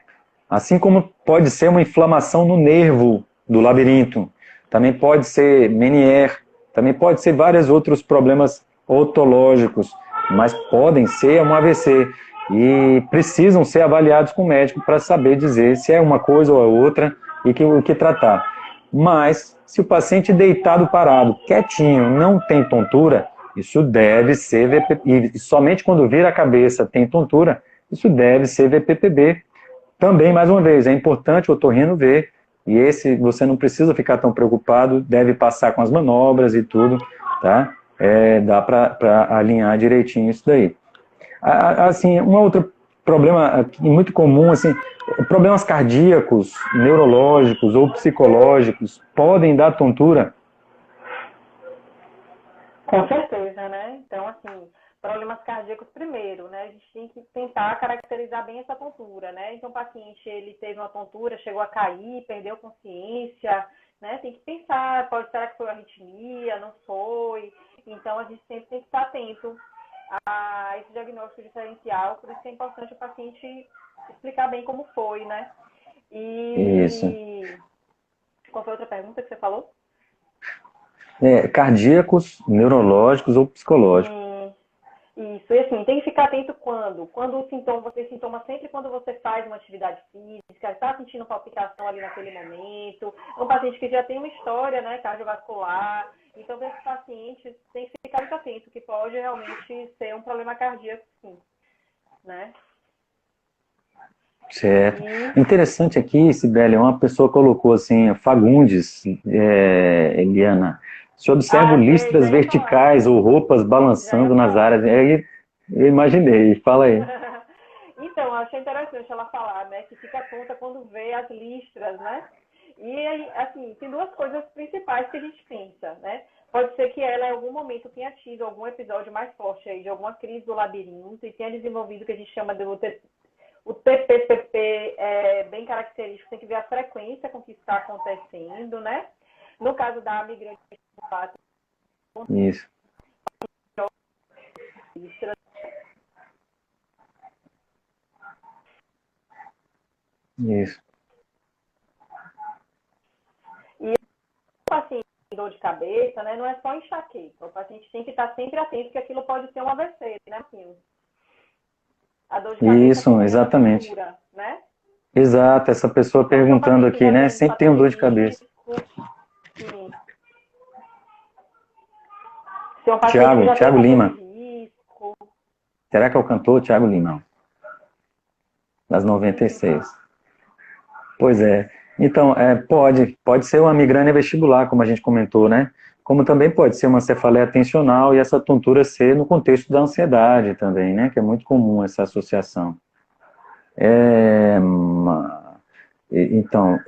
assim como pode ser uma inflamação no nervo do labirinto, também pode ser Meniere, também pode ser vários outros problemas otológicos, mas podem ser um AVC e precisam ser avaliados com o médico para saber dizer se é uma coisa ou a outra e o que tratar. Mas, se o paciente deitado parado, quietinho, não tem tontura, isso deve ser VPPB, e somente quando vira a cabeça tem tontura, isso deve ser VPPB. Também, mais uma vez, é importante o otorrino ver, e esse você não precisa ficar tão preocupado, deve passar com as manobras e tudo, tá? Dá para alinhar direitinho isso daí. Assim, um outro problema muito comum, assim, problemas cardíacos, neurológicos ou psicológicos podem dar tontura? Com certeza, né? Então, assim, problemas cardíacos primeiro, né? A gente tem que tentar caracterizar bem essa tontura, né? Então, o paciente, ele teve uma tontura, chegou a cair, perdeu consciência, né? Tem que pensar, será que foi arritmia, não foi? Então, a gente sempre tem que estar atento a esse diagnóstico diferencial, por isso que é importante o paciente explicar bem como foi, né? Isso. Qual foi a outra pergunta que você falou? Cardíacos, neurológicos ou psicológicos. Isso, e assim, tem que ficar atento quando? Quando o sintoma, você sintoma sempre quando você faz uma atividade física, está sentindo palpitação ali naquele momento, é um paciente que já tem uma história, né, cardiovascular, então esses pacientes têm que ficar muito atento, que pode realmente ser um problema cardíaco, sim, né? Certo. Interessante aqui, Sibeli, uma pessoa colocou assim, Fagundes, Eliana, se observa Sei, listras já ia falar. verticais ou roupas Já ia balançando nas falar. áreas. Aí eu imaginei, fala aí. Então, eu achei interessante ela falar, né, que fica tonta quando vê as listras, né? E aí, assim, tem duas coisas principais que a gente pensa, né? Pode ser que ela, em algum momento, tenha tido algum episódio mais forte aí de alguma crise do labirinto e tenha desenvolvido o que a gente chama de o TPPP, bem característico, tem que ver a frequência com que isso está acontecendo, né? No caso da migrante, Isso. Isso. E o paciente com dor de cabeça, né, não é só enxaqueca. O paciente tem que estar sempre atento que aquilo pode ser um AVC, né, Marquinhos? A dor de cabeça Isso, acompanhando a exatamente. tontura, né? Exato, essa pessoa Então, se é um perguntando paciente que aqui, já né? tem Sempre tem um fator de dor de cabeça. risco, sim. Se é um paciente que já tem Tiago fator de Lima. risco. Será que é o cantor Tiago Lima? Das 96. Pois é. Então, pode ser uma migrânia vestibular, como a gente comentou, né? Como também pode ser uma cefaleia tensional e essa tontura ser no contexto da ansiedade também, né? Que é muito comum essa associação. Então,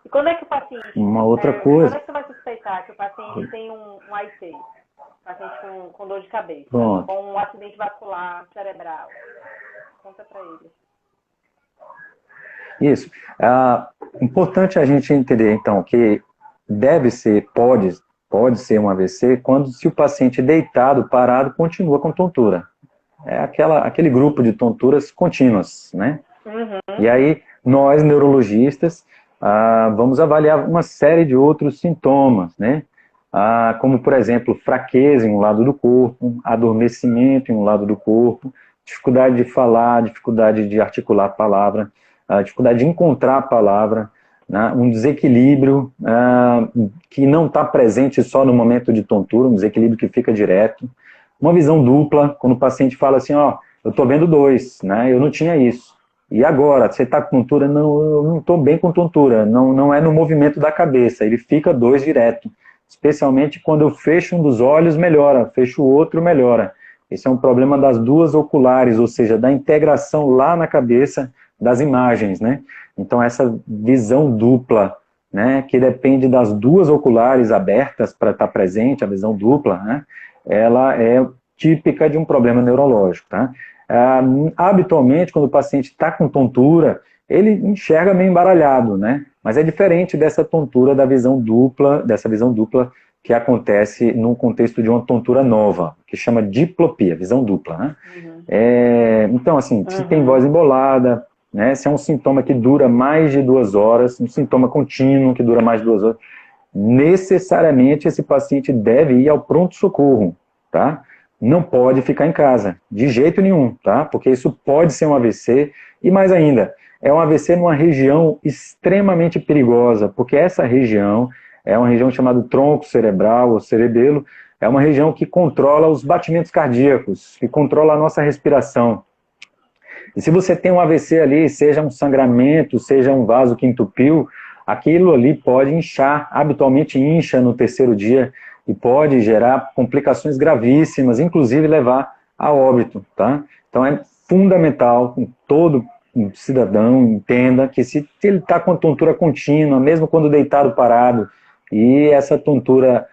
E quando é que o paciente, uma outra quando coisa. é que você vai suspeitar que o paciente tem um AIT? Paciente com dor de cabeça, Pronto. com um acidente vascular cerebral? Conta para ele. Isso. Importante a gente entender, então, que pode ser um AVC quando se o paciente deitado, parado, continua com tontura. É aquele grupo de tonturas contínuas, né? E aí, nós, neurologistas, vamos avaliar uma série de outros sintomas, né? Como, por exemplo, fraqueza em um lado do corpo, adormecimento em um lado do corpo, dificuldade de falar, dificuldade de articular a palavra, dificuldade de encontrar a palavra, né? Um desequilíbrio que não está presente só no momento de tontura, um desequilíbrio que fica direto. Uma visão dupla, quando o paciente fala assim, ó, eu estou vendo dois, né? Eu não tinha isso. E agora, você está com tontura? Não, eu não estou bem com tontura, não é no movimento da cabeça, ele fica dois direto. Especialmente quando eu fecho um dos olhos, melhora, fecho o outro, melhora. Esse é um problema das duas oculares, ou seja, da integração lá na cabeça das imagens, né? Então, essa visão dupla, né, que depende das duas oculares abertas para estar presente, a visão dupla, né, ela é típica de um problema neurológico, tá? Habitualmente, quando o paciente está com tontura, ele enxerga meio embaralhado, né? Mas é diferente dessa tontura dessa visão dupla que acontece no contexto de uma tontura nova, que chama diplopia, visão dupla, né? Então, assim, se tem voz embolada, né? Se é um sintoma que dura mais de 2 horas, um sintoma contínuo que dura mais de 2 horas, necessariamente esse paciente deve ir ao pronto-socorro, tá? Não pode ficar em casa, de jeito nenhum, tá? Porque isso pode ser um AVC, e mais ainda, é um AVC numa região extremamente perigosa, porque essa região é uma região chamada tronco cerebral, ou cerebelo, é uma região que controla os batimentos cardíacos, que controla a nossa respiração. E se você tem um AVC ali, seja um sangramento, seja um vaso que entupiu, aquilo ali pode inchar, habitualmente incha no 3º dia, e pode gerar complicações gravíssimas, inclusive levar a óbito, tá? Então é fundamental que todo cidadão entenda que se ele está com tontura contínua, mesmo quando deitado parado, e essa tontura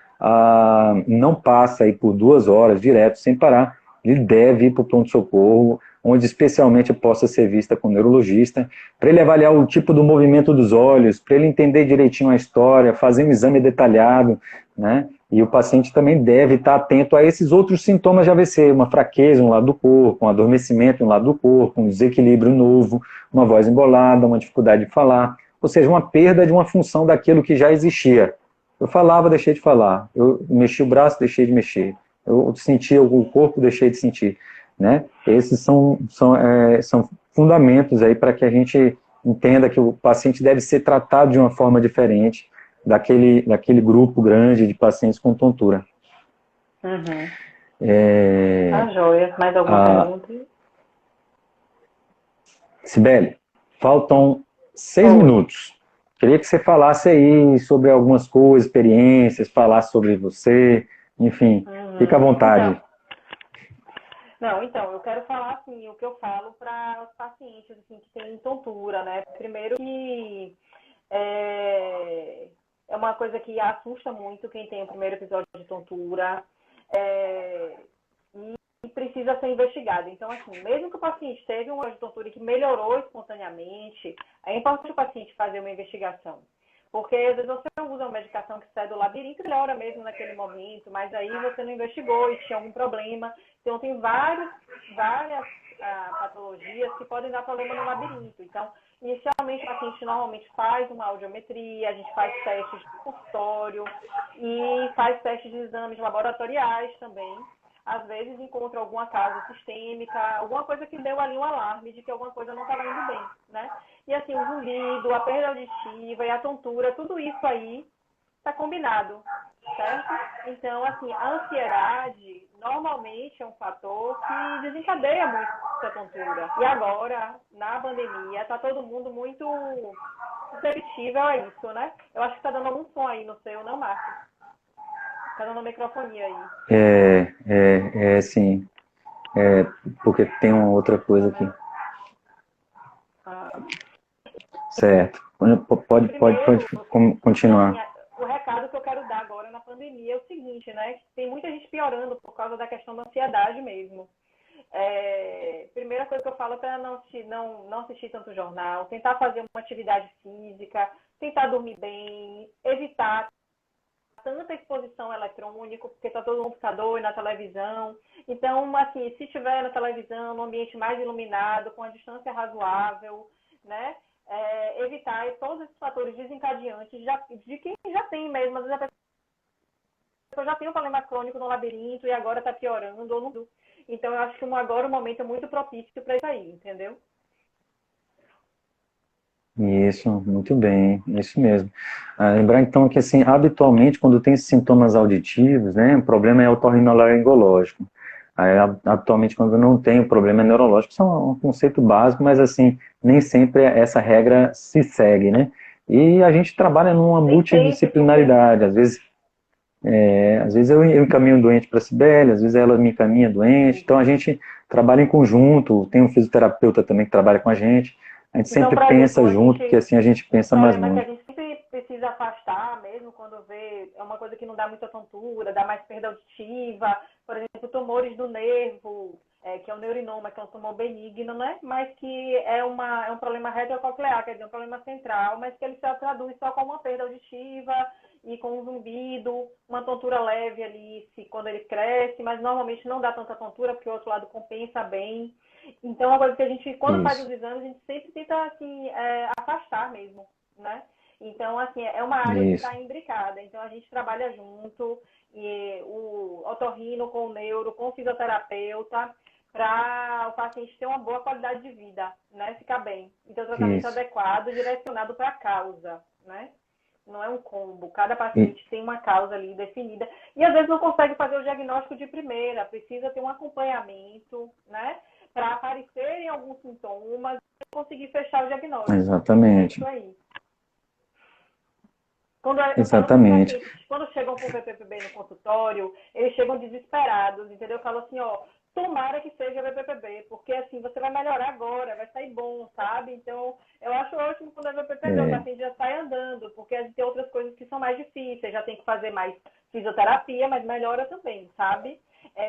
não passa aí por 2 horas direto, sem parar, ele deve ir para o pronto-socorro, onde especialmente possa ser vista com o neurologista, para ele avaliar o tipo do movimento dos olhos, para ele entender direitinho a história, fazer um exame detalhado, né? E o paciente também deve estar atento a esses outros sintomas de AVC, uma fraqueza em um lado do corpo, um adormecimento em um lado do corpo, um desequilíbrio novo, uma voz embolada, uma dificuldade de falar, ou seja, uma perda de uma função daquilo que já existia. Eu falava, deixei de falar. Eu mexi o braço, deixei de mexer. Eu sentia o corpo, deixei de sentir. Né? Esses são fundamentos aí para que a gente entenda que o paciente deve ser tratado de uma forma diferente daquele grupo grande de pacientes com tontura. Uhum. Tá joia. Mais alguma pergunta? Sibeli, faltam 6 minutos. Queria que você falasse aí sobre algumas coisas, experiências, falasse sobre você, enfim, fica à vontade. Então, eu quero falar, assim, o que eu falo para os pacientes, assim, que têm tontura, né? Primeiro que é uma coisa que assusta muito quem tem o primeiro episódio de tontura e precisa ser investigado. Então, assim, mesmo que o paciente teve um episódio de tontura e que melhorou espontaneamente, é importante o paciente fazer uma investigação. Porque às vezes você usa uma medicação que sai do labirinto, melhora mesmo naquele momento, mas aí você não investigou e tinha algum problema. Então, tem várias patologias que podem dar problema no labirinto. Então, inicialmente, o paciente normalmente faz uma audiometria, a gente faz testes de consultório e faz testes de exames laboratoriais também. Às vezes encontra alguma causa sistêmica, alguma coisa que deu ali um alarme de que alguma coisa não estava indo bem, né? E assim, o zumbido, a perda auditiva e a tontura, tudo isso aí está combinado, certo? Então, assim, a ansiedade normalmente é um fator que desencadeia muito a tontura. E agora, na pandemia, está todo mundo muito suscetível a isso, né? Eu acho que está dando algum som aí no seu, não, Marcos? Está dando microfonia aí. Sim. Porque tem uma outra coisa aqui. Certo. Pode continuar. Assim, o recado que eu quero dar agora na pandemia é o seguinte, né? Tem muita gente piorando por causa da questão da ansiedade mesmo. Primeira coisa que eu falo é para não assistir tanto jornal, tentar fazer uma atividade física, tentar dormir bem, evitar tanta exposição eletrônica, porque está todo no computador e na televisão. Então, assim, se estiver na televisão, num ambiente mais iluminado, com a distância razoável, né? Evitar todos esses fatores desencadeantes de quem já tem mesmo. Às vezes a pessoa já tem um problema crônico no labirinto e agora está piorando ou não. Então, eu acho que agora o momento é muito propício para isso aí, entendeu? Isso, muito bem, isso mesmo. Lembrar então que, assim, habitualmente, quando tem sintomas auditivos, né, o problema é otorrinolaringológico. Atualmente, quando não tem, o problema é neurológico. Isso é um conceito básico, mas, assim, nem sempre essa regra se segue, né? E a gente trabalha numa multidisciplinaridade. Às vezes eu encaminho o doente para a Sibeli, às vezes ela me encaminha doente. Então, a gente trabalha em conjunto. Tem um fisioterapeuta também que trabalha com a gente. A gente sempre pensa junto, porque assim a gente pensa mais muito. A gente sempre precisa afastar mesmo quando vê uma coisa que não dá muita tontura, dá mais perda auditiva, por exemplo, tumores do nervo, que é o neurinoma, que é um tumor benigno, né? Mas que é um problema retrococlear, quer dizer, um problema central, mas que ele se traduz só com uma perda auditiva e com um zumbido, uma tontura leve ali, quando ele cresce, mas normalmente não dá tanta tontura, porque o outro lado compensa bem. Então, uma coisa que a gente, quando faz os exames, a gente sempre tenta, assim, afastar mesmo, né? Então, assim, é uma área que está imbricada. Então, a gente trabalha junto, e o otorrino com o neuro, com o fisioterapeuta, para o paciente ter uma boa qualidade de vida, né? Ficar bem. Então, tratamento adequado, direcionado para a causa, né? Não é um combo. Cada paciente tem uma causa ali definida. E, às vezes, não consegue fazer o diagnóstico de primeira. Precisa ter um acompanhamento, né? Para aparecerem alguns sintomas e conseguir fechar o diagnóstico. Exatamente. Isso aí. Exatamente. Quando chegam com o VPPB no consultório, eles chegam desesperados, entendeu? Eu falo assim, tomara que seja VPPB, porque assim, você vai melhorar agora, vai sair bom, sabe? Então, eu acho ótimo quando é VPPB, o paciente já sai andando, porque a gente tem outras coisas que são mais difíceis, já tem que fazer mais fisioterapia, mas melhora também, sabe?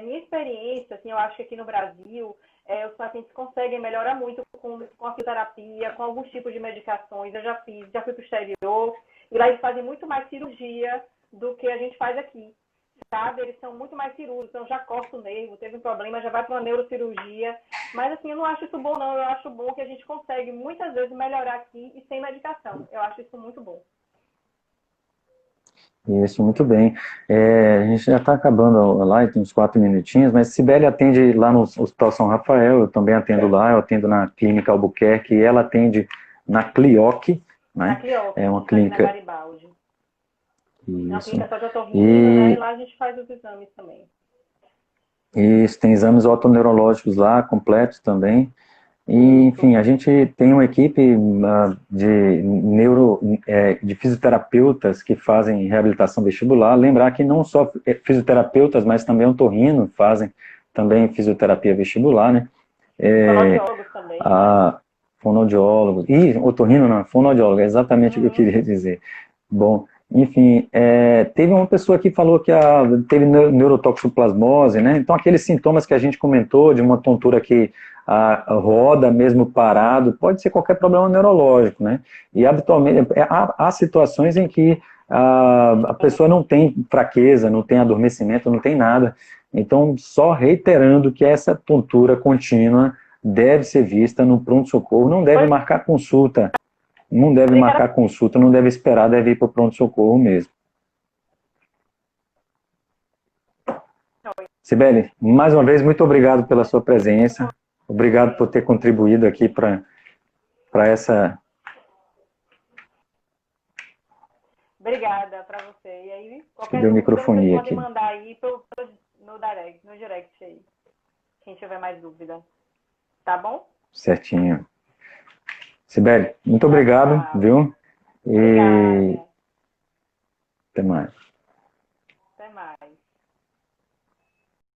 Minha experiência, assim, eu acho que aqui no Brasil, os pacientes conseguem melhorar muito com a fisioterapia, com alguns tipos de medicações. Eu já fui para o exterior, e lá eles fazem muito mais cirurgia do que a gente faz aqui. sabe? Eles são muito mais cirúrgicos, então já corta o nervo, teve um problema, já vai para uma neurocirurgia. Mas assim, eu não acho isso bom, não. Eu acho bom que a gente consegue muitas vezes melhorar aqui e sem medicação. Eu acho isso muito bom. Isso, muito bem. A gente já está acabando a live, tem uns 4 minutinhos, mas Sibeli atende lá no Hospital São Rafael, eu também atendo lá, eu atendo na Clínica Albuquerque, e ela atende na Clioc, Na né? Clioc, É uma aqui na clínica... Garibaldi. É uma Isso. clínica só de otorrino, né? E lá a gente faz os exames também. Isso, tem exames otoneurológicos lá, completos também. E, enfim, a gente tem uma equipe de fisioterapeutas que fazem reabilitação vestibular. Lembrar que não só fisioterapeutas, mas também otorrino fazem também fisioterapia vestibular, né? Fonoaudiólogos também, né? Fonoaudiólogos. E otorrino não, fonoaudiólogo, é exatamente o que eu queria dizer. Bom, enfim, teve uma pessoa que falou que teve neurotoxoplasmose, né? Então, aqueles sintomas que a gente comentou, de uma tontura que roda mesmo parado, pode ser qualquer problema neurológico, né? E habitualmente, há situações em que a pessoa não tem fraqueza, não tem adormecimento, não tem nada. Então, só reiterando que essa tontura contínua deve ser vista no pronto-socorro, não deve marcar consulta. Não deve marcar consulta, não deve esperar, deve ir para o pronto-socorro mesmo. Sibeli, mais uma vez, muito obrigado pela sua presença. Obrigado por ter contribuído aqui para essa... Obrigada para você. E aí, qualquer Deu dúvida, vocês microfonia podem aqui. mandar aí no direct aí. Quem tiver mais dúvida. Tá bom? Certinho. Sibeli, muito obrigado, viu? Obrigada. Até mais. Até mais.